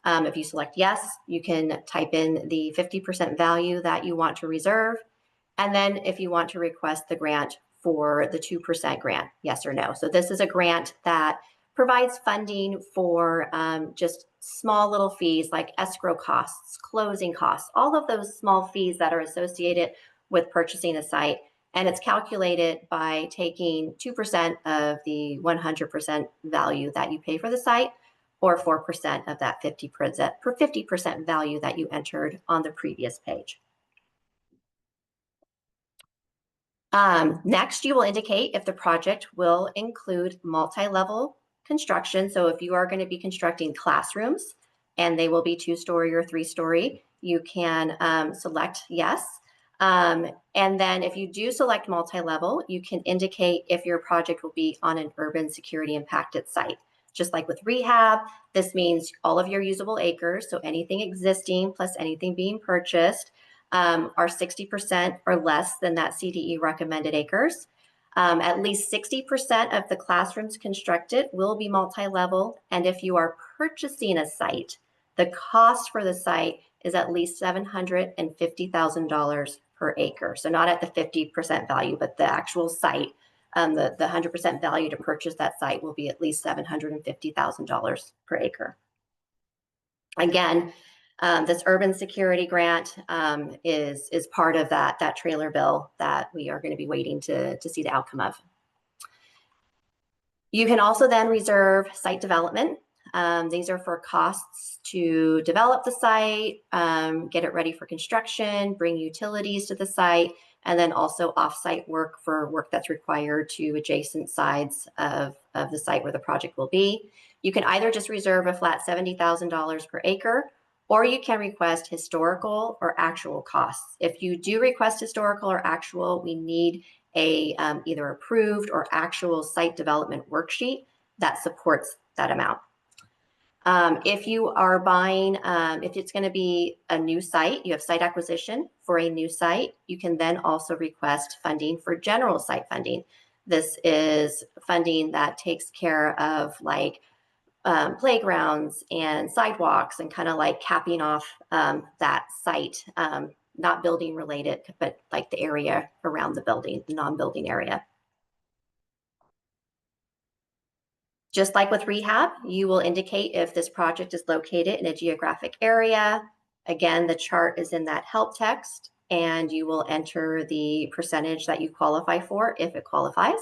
A: If you select yes, you can type in the 50% value that you want to reserve. And then if you want to request the grant for the 2% grant, yes or no. So this is a grant that provides funding for just small little fees like escrow costs, closing costs, all of those small fees that are associated with purchasing a site. And it's calculated by taking 2% of the 100% value that you pay for the site, or 4% of that 50% value that you entered on the previous page. Next, you will indicate if the project will include multi-level construction. So if you are going to be constructing classrooms and they will be 2-story or 3-story, you can select yes. And then if you do select multi-level, you can indicate if your project will be on an urban security impacted site. Just like with rehab, this means all of your usable acres, so anything existing plus anything being purchased, are 60% or less than that CDE recommended acres. At least 60% of the classrooms constructed will be multi-level, and if you are purchasing a site, the cost for the site is at least $750,000 per acre. So not at the 50% value, but the actual site. The 100% value to purchase that site will be at least $750,000 per acre. Again, this urban security grant is part of that trailer bill that we are going to be waiting to see the outcome of. You can also then reserve site development. These are for costs to develop the site, get it ready for construction, bring utilities to the site, and then also off-site work for work that's required to adjacent sides of the site where the project will be. You can either just reserve a flat $70,000 per acre, or you can request historical or actual costs. If you do request historical or actual, we need a either approved or actual site development worksheet that supports that amount. If you are buying, if it's going to be a new site, you have site acquisition for a new site, you can then also request funding for general site funding. This is funding that takes care of like playgrounds and sidewalks and kind of like capping off that site, not building related, but like the area around the building, the non-building area. Just like with rehab, you will indicate if this project is located in a geographic area. Again, the chart is in that help text, and you will enter the percentage that you qualify for if it qualifies.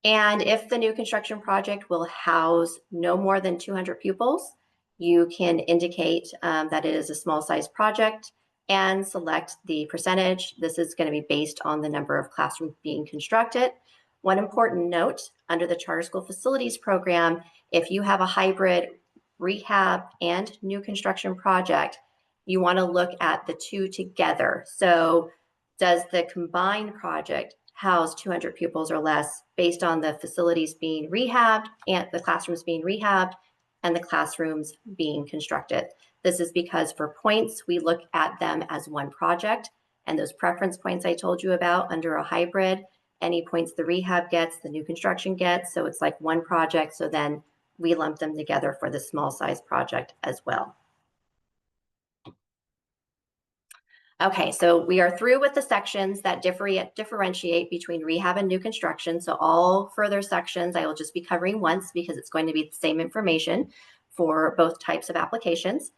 A: And if the new construction project will house no more than 200 pupils, you can indicate that it is a small size project and select the percentage. This is going to be based on the number of classrooms being constructed. One important note, under the Charter School Facilities Program, if you have a hybrid rehab and new construction project, you want to look at the two together. So does the combined project house 200 pupils or less based on the facilities being rehabbed and the classrooms being rehabbed and the classrooms being constructed? This is because for points, we look at them as one project, and those preference points I told you about under a hybrid, any points the rehab gets, the new construction gets. So it's like one project. So then we lump them together for the small size project as well. Okay, so we are through with the sections that differentiate between rehab and new construction. So all further sections I will just be covering once because it's going to be the same information for both types of applications.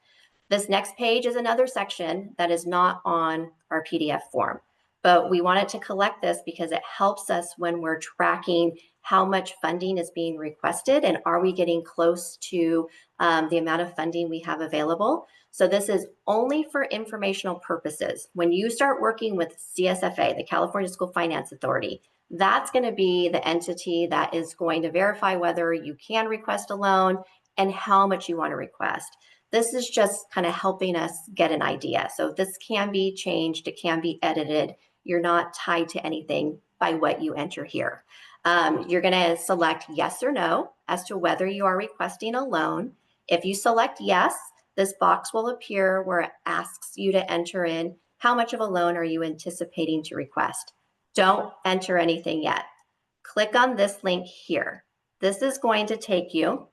A: This next page is another section that is not on our PDF form, but we wanted to collect this because it helps us when we're tracking how much funding is being requested and are we getting close to the amount of funding we have available. So this is only for informational purposes. When you start working with CSFA, the California School Finance Authority, that's going to be the entity that is going to verify whether you can request a loan and how much you want to request. This is just kind of helping us get an idea. So this can be changed, it can be edited. You're not tied to anything by what you enter here. You're going to select yes or no as to whether you are requesting a loan. If you select yes, this box will appear where it asks you to enter in how much of a loan are you anticipating to request. Don't enter anything yet. Click on this link here. This is going to take you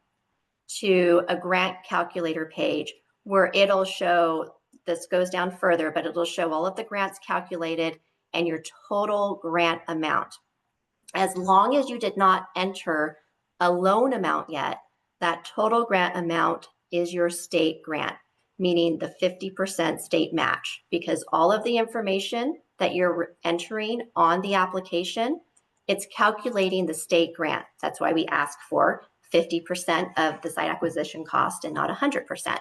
A: to a grant calculator page where it'll show, this goes down further, but it'll show all of the grants calculated and your total grant amount. As long as you did not enter a loan amount yet, that total grant amount is your state grant, meaning the 50% state match, because all of the information that you're entering on the application, it's calculating the state grant. That's why we ask for 50% of the site acquisition cost and not 100%.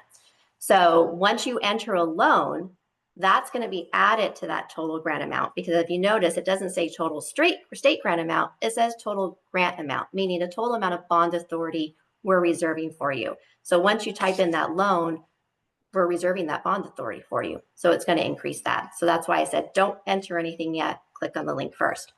A: So once you enter a loan, that's going to be added to that total grant amount, because if you notice, it doesn't say total state grant amount, it says total grant amount, meaning the total amount of bond authority we're reserving for you. So once you type in that loan, we're reserving that bond authority for you. So it's going to increase that. So that's why I said, don't enter anything yet. Click on the link first.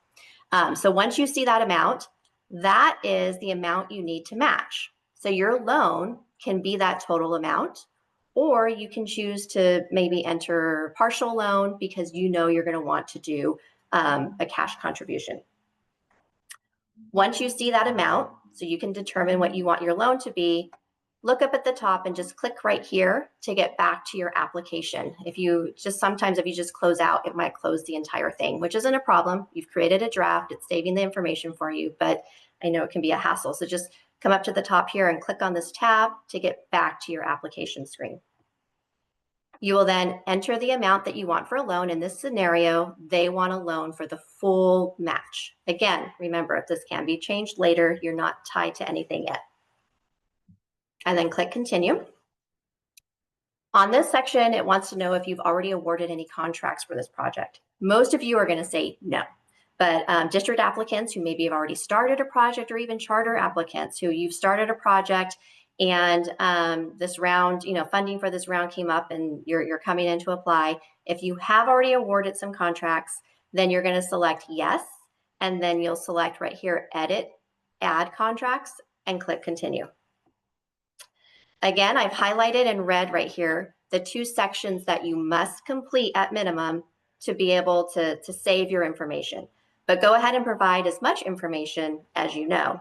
A: So once you see that amount, that is the amount you need to match. So your loan can be that total amount, or you can choose to maybe enter partial loan because you know you're going to want to do a cash contribution. Once you see that amount, so you can determine what you want your loan to be, look up at the top and just click right here to get back to your application. Sometimes if you just close out, it might close the entire thing, which isn't a problem. You've created a draft, it's saving the information for you, but I know it can be a hassle. So just come up to the top here and click on this tab to get back to your application screen. You will then enter the amount that you want for a loan. In this scenario, they want a loan for the full match. Again, remember, if this can be changed later, you're not tied to anything yet. And then click continue. On this section, it wants to know if you've already awarded any contracts for this project. Most of you are going to say no, but district applicants who maybe have already started a project, or even charter applicants who you've started a project and this round, funding for this round came up and you're coming in to apply. If you have already awarded some contracts, then you're going to select yes, and then you'll select right here, edit, add contracts, and click continue. Again, I've highlighted in red right here the 2 sections that you must complete at minimum to be able to save your information. But go ahead and provide as much information as you know.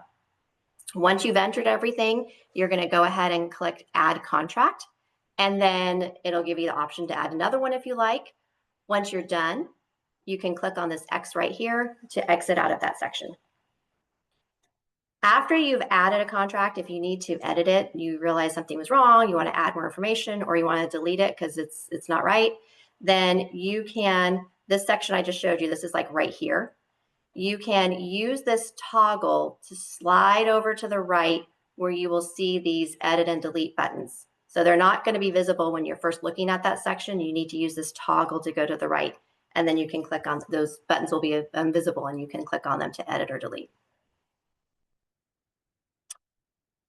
A: Once you've entered everything, you're going to go ahead and click add contract, and then it'll give you the option to add another one if you like. Once you're done, you can click on this X right here to exit out of that section. After you've added a contract, if you need to edit it, you realize something was wrong, you want to add more information, or you want to delete it because it's not right, then you can, this section I just showed you, this is like right here. You can use this toggle to slide over to the right where you will see these edit and delete buttons. So they're not going to be visible when you're first looking at that section. You need to use this toggle to go to the right, and then you can click on those buttons, will be invisible, and you can click on them to edit or delete.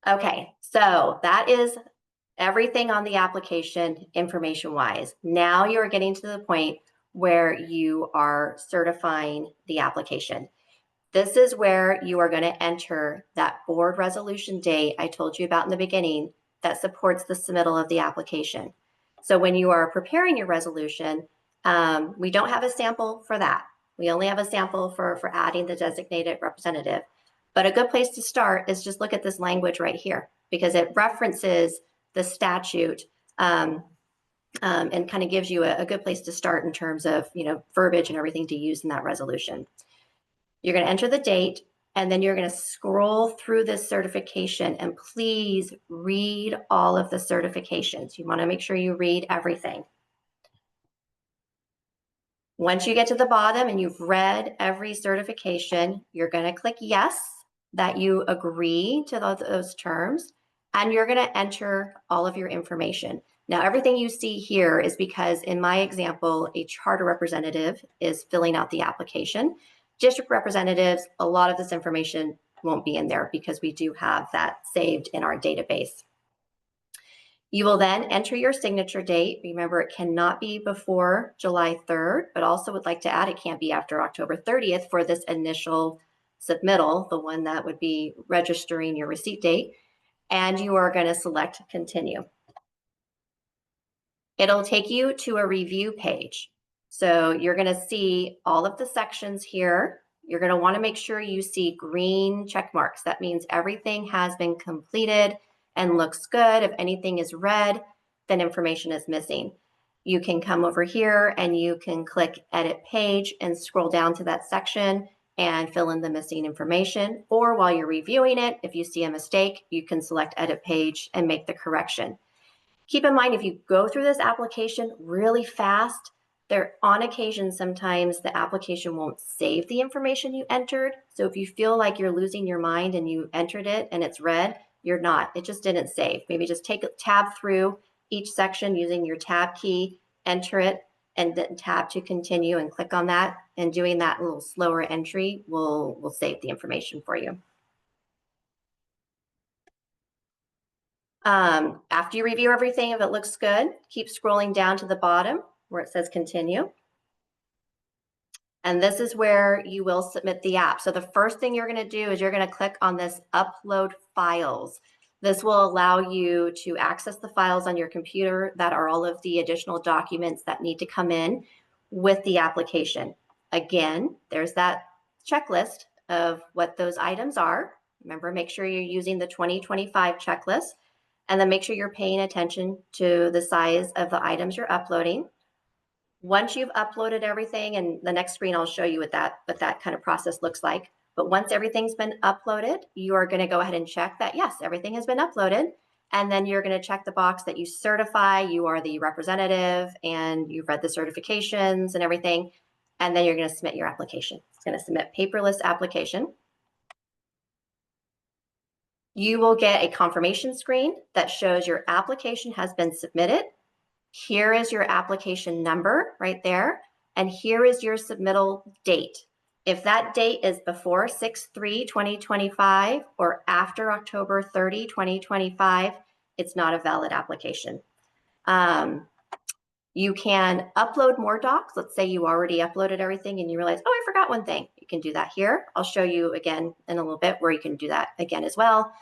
A: Okay, so that is everything on the application information-wise. Now you're getting to the point where you are certifying the application. This is where you are going to enter that board resolution date I told you about in the beginning that supports the submittal of the application. So when you are preparing your resolution, we don't have a sample for that. We only have a sample for adding the designated representative. But a good place to start is just look at this language right here, because it references the statute and kind of gives you a good place to start in terms of verbiage and everything to use in that resolution. You're going to enter the date, and then you're going to scroll through this certification, and please read all of the certifications. You want to make sure you read everything. Once you get to the bottom and you've read every certification, you're going to click yes, that you agree to those terms, and you're going to enter all of your information. Now, everything you see here is because in my example, a charter representative is filling out the application. District representatives, a lot of this information won't be in there because we do have that saved in our database. You will then enter your signature date. Remember, it cannot be before July 3rd, but also would like to add it can't be after October 30th for this initial submittal, the one that would be registering your receipt date. And you are going to select continue. It'll take you to a review page. So you're going to see all of the sections here. You're going to want to make sure you see green check marks. That means everything has been completed and looks good. If anything is red, then information is missing. You can come over here and you can click edit page and scroll down to that section and fill in the missing information. Or while you're reviewing it, if you see a mistake, you can select edit page and make the correction. Keep in mind, if you go through this application really fast, on occasion, sometimes the application won't save the information you entered. So if you feel like you're losing your mind and you entered it and it's red, you're not. It just didn't save. Maybe just take a tab through each section using your tab key, enter it, and then tab to continue and click on that. And doing that little slower entry will save the information for you. After you review everything, if it looks good, keep scrolling down to the bottom where it says continue. And this is where you will submit the app. So the first thing you're going to do is you're going to click on this upload files. This will allow you to access the files on your computer that are all of the additional documents that need to come in with the application. Again, there's that checklist of what those items are. Remember, make sure you're using the 2025 checklist. And then make sure you're paying attention to the size of the items you're uploading. Once you've uploaded everything, and the next screen I'll show you what that kind of process looks like. But once everything's been uploaded, you are going to go ahead and check that, yes, everything has been uploaded. And then you're going to check the box that you certify you are the representative and you've read the certifications and everything. And then you're going to submit your application. It's going to submit paperless application. You will get a confirmation screen that shows your application has been submitted. Here is your application number right there. And here is your submittal date. If that date is before 6/3/2025 or after October 30, 2025, it's not a valid application. You can upload more docs. Let's say you already uploaded everything and you realize, oh, I forgot one thing. You can do that here. I'll show you again in a little bit where you can do that again as well.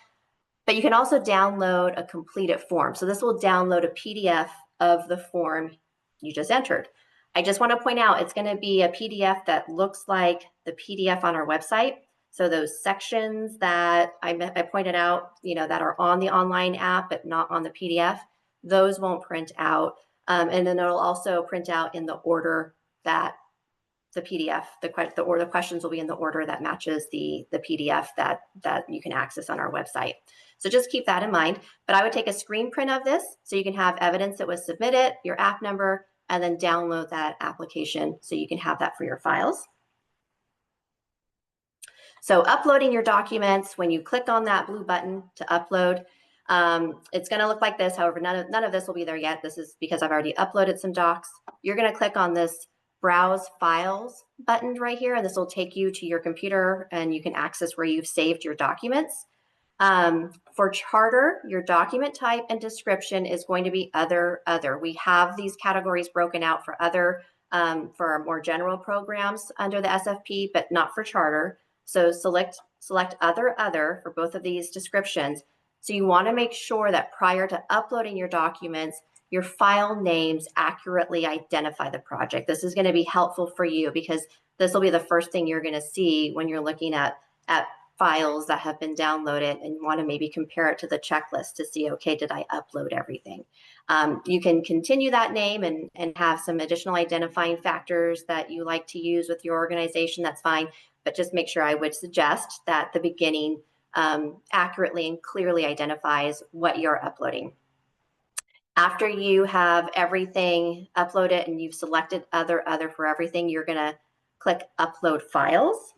A: But you can also download a completed form. So this will download a PDF of the form you just entered. I just want to point out it's going to be a PDF that looks like the PDF on our website. So those sections that I pointed out, that are on the online app but not on the PDF, those won't print out. And then it'll also print out in the order that the PDF, the questions will be in the order that matches the PDF that you can access on our website. So just keep that in mind. But I would take a screen print of this so you can have evidence it was submitted, your app number, and then download that application so you can have that for your files. So uploading your documents, when you click on that blue button to upload, it's going to look like this. However, none of this will be there yet. This is because I've already uploaded some docs. You're going to click on this Browse Files button right here, and this will take you to your computer and you can access where you've saved your documents. For Charter, your document type and description is going to be other. We have these categories broken out for other, for our more general programs under the SFP, but not for Charter. So select other for both of these descriptions. So you want to make sure that prior to uploading your documents, your file names accurately identify the project. This is going to be helpful for you because this will be the first thing you're going to see when you're looking at files that have been downloaded and you want to maybe compare it to the checklist to see, okay, did I upload everything? You can continue that name and have some additional identifying factors that you like to use with your organization, that's fine. But just make sure, I would suggest that the beginning accurately and clearly identifies what you're uploading. After you have everything uploaded and you've selected other for everything, you're going to click Upload Files.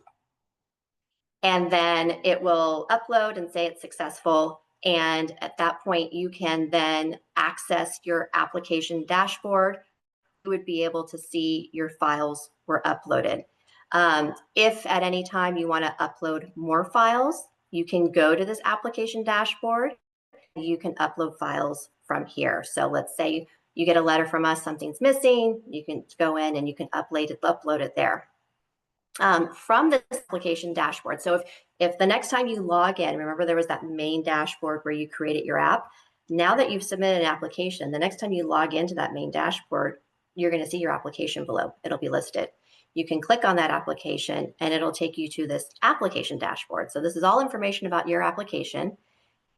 A: And then it will upload and say it's successful. And at that point, you can then access your application dashboard. You would be able to see your files were uploaded. If at any time you want to upload more files, you can go to this application dashboard you can upload files from here. So let's say you get a letter from us, something's missing, you can go in and you can upload it there. From this application dashboard. So if the next time you log in, remember there was that main dashboard where you created your app. Now that you've submitted an application, the next time you log into that main dashboard, you're going to see your application below. It'll be listed. You can click on that application and it'll take you to this application dashboard. So this is all information about your application.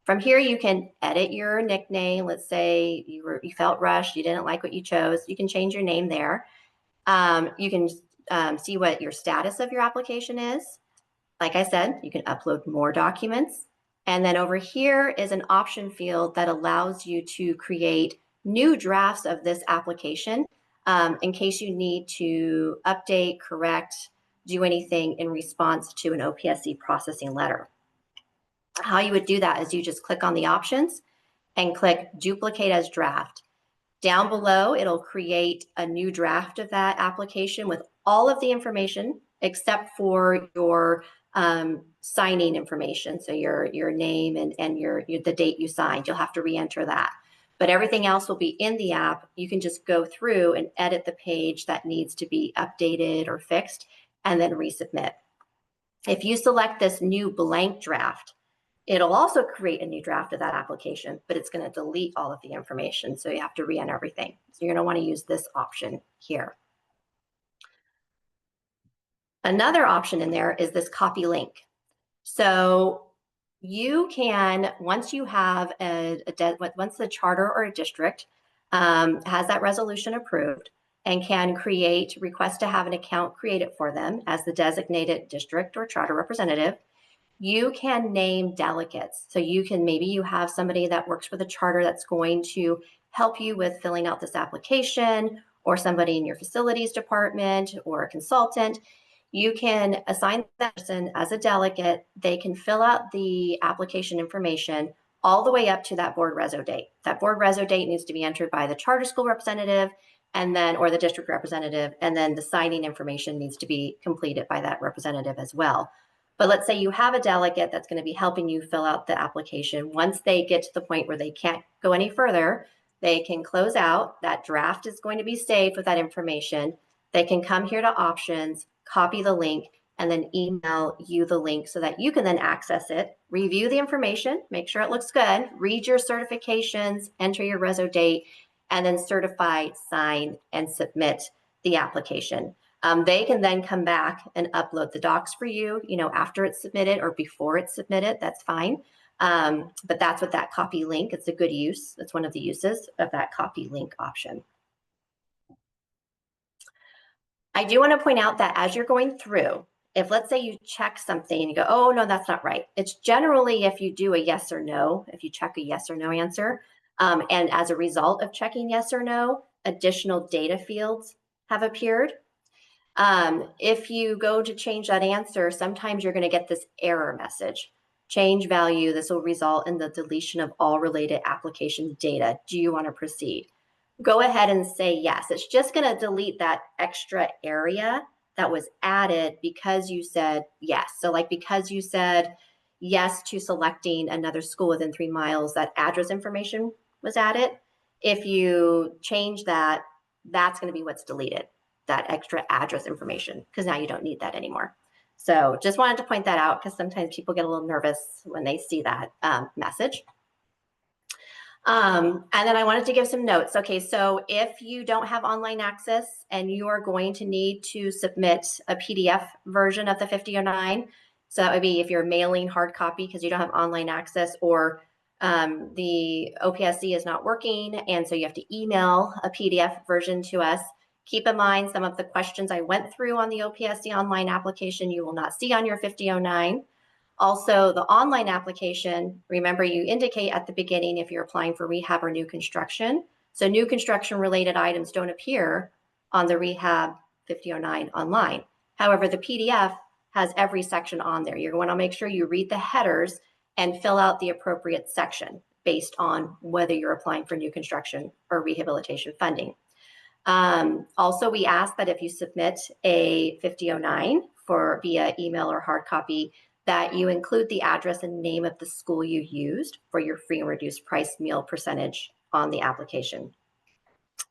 A: From here, you can edit your nickname. Let's say you felt rushed, you didn't like what you chose. You can change your name there. You can see what your status of your application is. Like I said, you can upload more documents. And then over here is an option field that allows you to create new drafts of this application in case you need to update, correct, do anything in response to an OPSC processing letter. How you would do that is you just click on the options and click duplicate as draft. Down below, it'll create a new draft of that application with all of the information except for your signing information. So your name and the date you signed, you'll have to re-enter that. But everything else will be in the app. You can just go through and edit the page that needs to be updated or fixed and then resubmit. If you select this new blank draft, it'll also create a new draft of that application, but it's going to delete all of the information. So you have to re-enter everything. So you're going to want to use this option here. Another option in there is this copy link. So you can, once you have once the charter or a district has that resolution approved and can request to have an account created for them as the designated district or charter representative, you can name delegates. So maybe you have somebody that works for the charter that's going to help you with filling out this application, or somebody in your facilities department or a consultant. You can assign that person as a delegate. They can fill out the application information all the way up to that board reso date. That board reso date needs to be entered by the charter school representative or the district representative, and then the signing information needs to be completed by that representative as well. But let's say you have a delegate that's going to be helping you fill out the application. Once they get to the point where they can't go any further, they can close out. That draft is going to be saved with that information. They can come here to options, copy the link, and then email you the link so that you can then access it, review the information, make sure it looks good, read your certifications, enter your reso date, and then certify, sign, and submit the application. They can then come back and upload the docs for you, after it's submitted or before it's submitted, that's fine. But that's what that copy link, it's a good use. That's one of the uses of that copy link option. I do want to point out that as you're going through, if let's say you check something and you go, oh, no, that's not right. It's generally if you do a yes or no, if you check a yes or no answer, and as a result of checking yes or no, additional data fields have appeared. If you go to change that answer, sometimes you're going to get this error message. Change value, this will result in the deletion of all related application data. Do you want to proceed? Go ahead and say yes. It's just going to delete that extra area that was added because you said yes. So like because you said yes to selecting another school within 3 miles, that address information was added. If you change that, that's going to be what's deleted, that extra address information, because now you don't need that anymore. So just wanted to point that out because sometimes people get a little nervous when they see that message. And then I wanted to give some notes. Okay, so if you don't have online access and you are going to need to submit a PDF version of the 5009, so that would be if you're mailing hard copy because you don't have online access, or the OPSC is not working and so you have to email a PDF version to us. Keep in mind some of the questions I went through on the OPSC Online Application you will not see on your 5009. Also, the online application, remember you indicate at the beginning if you're applying for rehab or new construction. So new construction related items don't appear on the Rehab 5009 online. However, the PDF has every section on there. You're going to make sure you read the headers and fill out the appropriate section based on whether you're applying for new construction or rehabilitation funding. Also, we ask that if you submit a 5009 via email or hard copy, that you include the address and name of the school you used for your free and reduced price meal percentage on the application.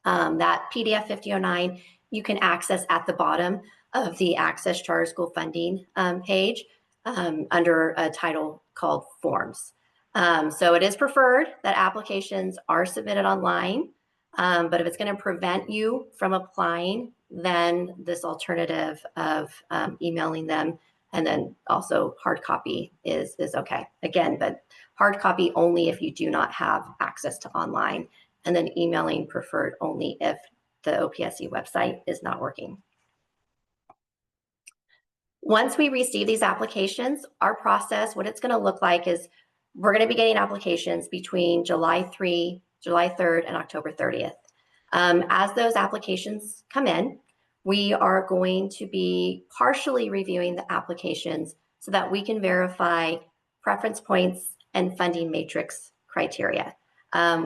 A: That PDF 5009 you can access at the bottom of the Access Charter School Funding page under a title called Forms. So it is preferred that applications are submitted online, but if it's going to prevent you from applying, then this alternative of emailing them and then also hard copy is okay. Again, but hard copy only if you do not have access to online, and then emailing preferred only if the OPSC website is not working. Once we receive these applications, our process, what it's going to look like is we're going to be getting applications between July 3rd, and October 30th. As those applications come in, we are going to be partially reviewing the applications so that we can verify preference points and funding matrix criteria.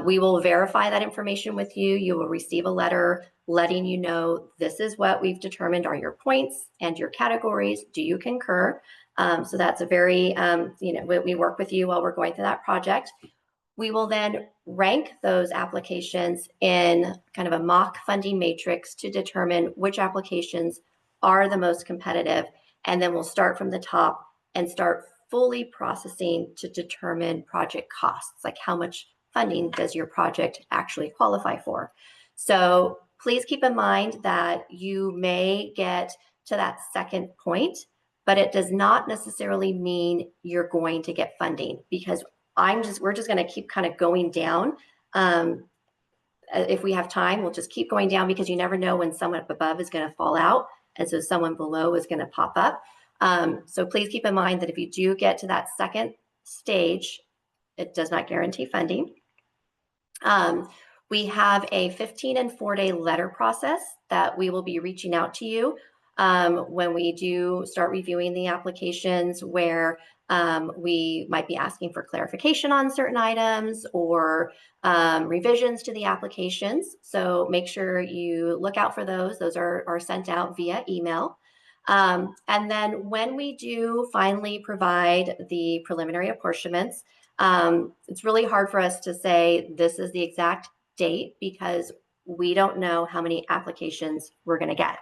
A: We will verify that information with you. You will receive a letter letting you know this is what we've determined are your points and your categories. Do you concur? So that's a very, we work with you while we're going through that project. We will then rank those applications in kind of a mock funding matrix to determine which applications are the most competitive. And then we'll start from the top and start fully processing to determine project costs, like how much funding does your project actually qualify for. So please keep in mind that you may get to that second point, but it does not necessarily mean you're going to get funding, because we're just going to keep kind of going down. If we have time, we'll just keep going down, because you never know when someone up above is going to fall out, and so someone below is going to pop up. So please keep in mind that if you do get to that second stage, it does not guarantee funding. We have a 15 and 4-day letter process that we will be reaching out to you when we do start reviewing the applications, where we might be asking for clarification on certain items or revisions to the applications. So make sure you look out for those. Those are sent out via email. And then when we do finally provide the preliminary apportionments, it's really hard for us to say this is the exact date, because we don't know how many applications we're going to get.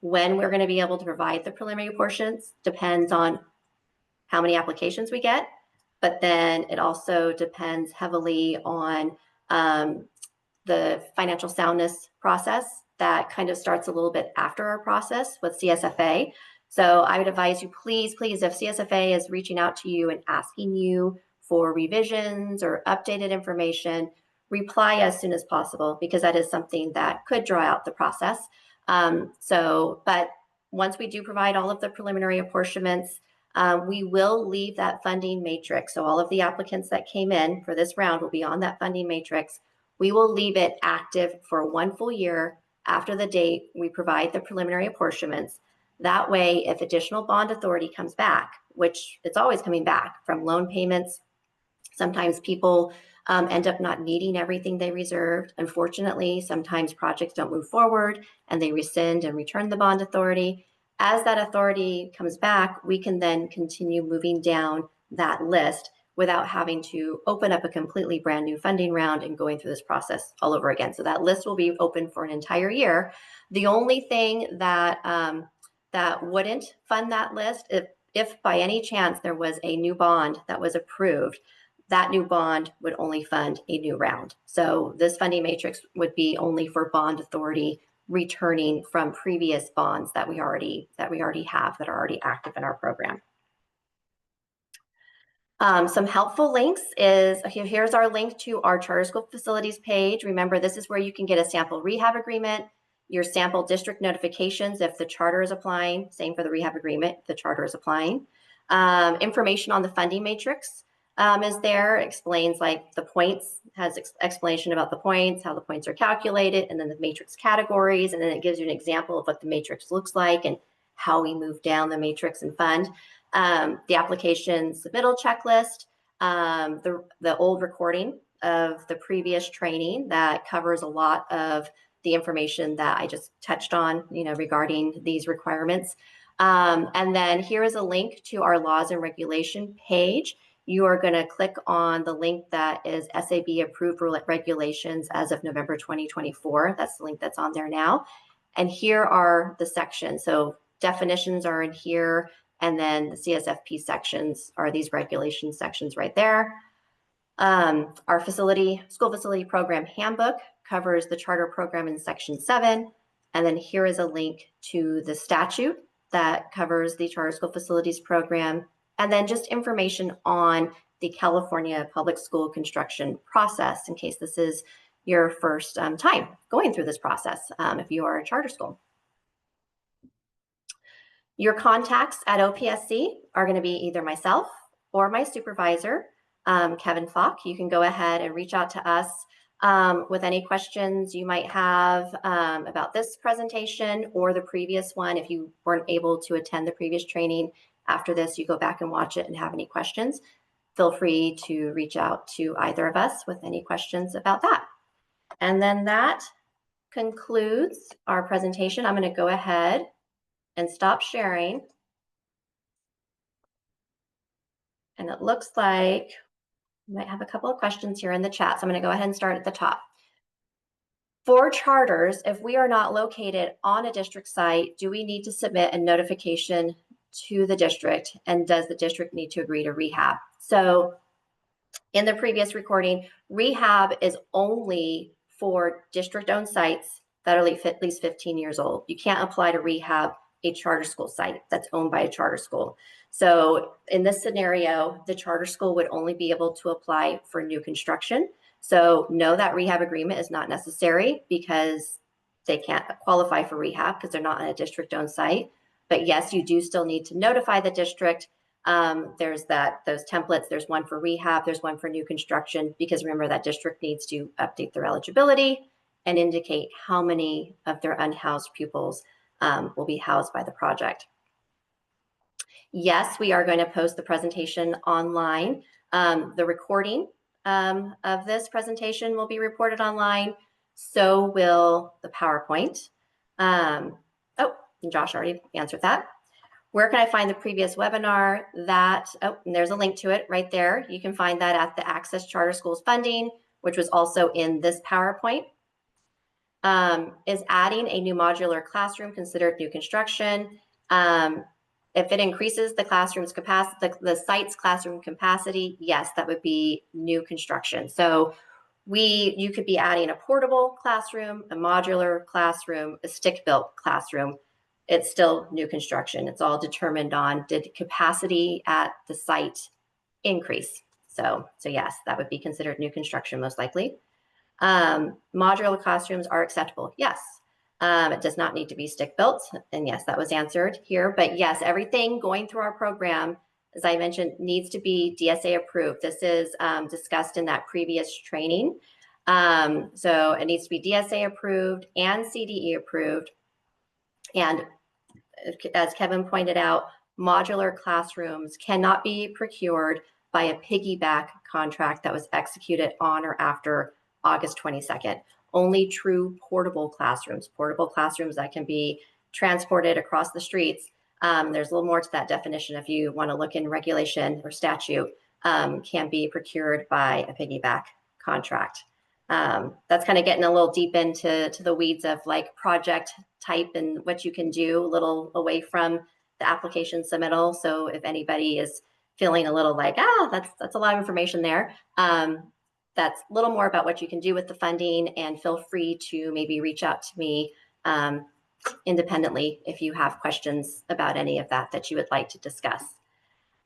A: When we're going to be able to provide the preliminary apportions depends on how many applications we get, but then it also depends heavily on the financial soundness process that kind of starts a little bit after our process with CSFA. So I would advise you, please, if CSFA is reaching out to you and asking you for revisions or updated information, reply as soon as possible, because that is something that could draw out the process. But once we do provide all of the preliminary apportionments, we will leave that funding matrix. So all of the applicants that came in for this round will be on that funding matrix. We will leave it active for 1 full year after the date we provide the preliminary apportionments. That way, if additional bond authority comes back, which it's always coming back from loan payments, sometimes people end up not needing everything they reserved. Unfortunately, sometimes projects don't move forward and they rescind and return the bond authority. As that authority comes back, we can then continue moving down that list without having to open up a completely brand new funding round and going through this process all over again. So that list will be open for an entire year. The only thing that that wouldn't fund that list, if by any chance there was a new bond that was approved, that new bond would only fund a new round. So this funding matrix would be only for bond authority returning from previous bonds that we already have, that are already active in our program. Some helpful links is, here's our link to our charter school facilities page. Remember, this is where you can get a sample rehab agreement, your sample district notifications if the charter is applying, same for the rehab agreement if the charter is applying. Information on the funding matrix is there, explains like the points, has explanation about the points, how the points are calculated, and then the matrix categories, and then it gives you an example of what the matrix looks like and how we move down the matrix and fund. The application submittal checklist, the old recording of the previous training that covers a lot of the information that I just touched on, regarding these requirements. And then here is a link to our laws and regulation page. You are going to click on the link that is SAB approved regulations as of November 2024. That's the link that's on there now. And here are the sections. So definitions are in here, and then the CSFP sections are these regulation sections right there. Our school facility program handbook covers the charter program in section 7. And then here is a link to the statute that covers the charter school facilities program. And then just information on the California public school construction process, in case this is your first time going through this process, if you are a charter school. Your contacts at OPSC are going to be either myself or my supervisor, Kevin Falk. You can go ahead and reach out to us with any questions you might have about this presentation or the previous one. If you weren't able to attend the previous training, after this, you go back and watch it and have any questions, feel free to reach out to either of us with any questions about that. And then that concludes our presentation. I'm going to go ahead and stop sharing. And it looks like we might have a couple of questions here in the chat. So I'm going to go ahead and start at the top. For charters, if we are not located on a district site, do we need to submit a notification to the district? And does the district need to agree to rehab? So in the previous recording, rehab is only for district-owned sites that are at least 15 years old. You can't apply to rehab a charter school site that's owned by a charter school. So in this scenario, the charter school would only be able to apply for new construction. So no, that rehab agreement is not necessary because they can't qualify for rehab because they're not on a district-owned site. But yes, you do still need to notify the district. There's those templates. There's one for rehab. There's one for new construction, because remember that district needs to update their eligibility and indicate how many of their unhoused pupils will be housed by the project. Yes, we are going to post the presentation online. The recording of this presentation will be reported online. So will the PowerPoint. Oh, Josh already answered that. Where can I find the previous webinar? And there's a link to it right there. You can find that at the Access Charter Schools Funding, which was also in this PowerPoint. Is adding a new modular classroom considered new construction? If it increases the classroom's capacity, the site's classroom capacity, yes, that would be new construction. So you could be adding a portable classroom, a modular classroom, a stick-built classroom. It's still new construction. It's all determined on, did capacity at the site increase? So yes, that would be considered new construction most likely. Modular classrooms are acceptable. Yes. It does not need to be stick built. And yes, that was answered here. But yes, everything going through our program, as I mentioned, needs to be DSA approved. This is discussed in that previous training. So it needs to be DSA approved and CDE approved. And as Kevin pointed out, modular classrooms cannot be procured by a piggyback contract that was executed on or after August 22nd. Only true portable classrooms that can be transported across the streets. There's a little more to that definition if you want to look in regulation or statute, can be procured by a piggyback contract. That's kind of getting a little deep into the weeds of like project type and what you can do, a little away from the application submittal. So if anybody is feeling a little like, that's a lot of information there, that's a little more about what you can do with the funding, and feel free to maybe reach out to me independently if you have questions about any of that you would like to discuss.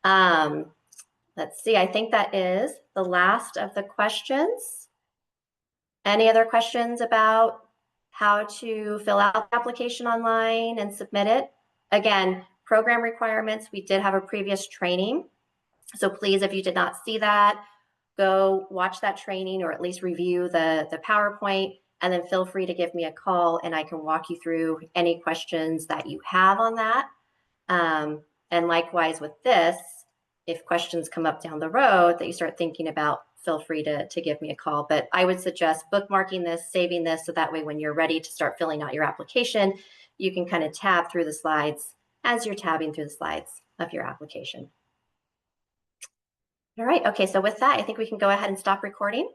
A: Let's see, I think that is the last of the questions. Any other questions about how to fill out the application online and submit it? Again, program requirements, we did have a previous training. So please, if you did not see that, go watch that training or at least review the PowerPoint, and then feel free to give me a call and I can walk you through any questions that you have on that. And likewise with this, if questions come up down the road that you start thinking about, feel free to give me a call. But I would suggest bookmarking this, saving this, so that way when you're ready to start filling out your application, you can kind of tab through the slides as you're tabbing through the slides of your application. All right, okay, so with that, I think we can go ahead and stop recording.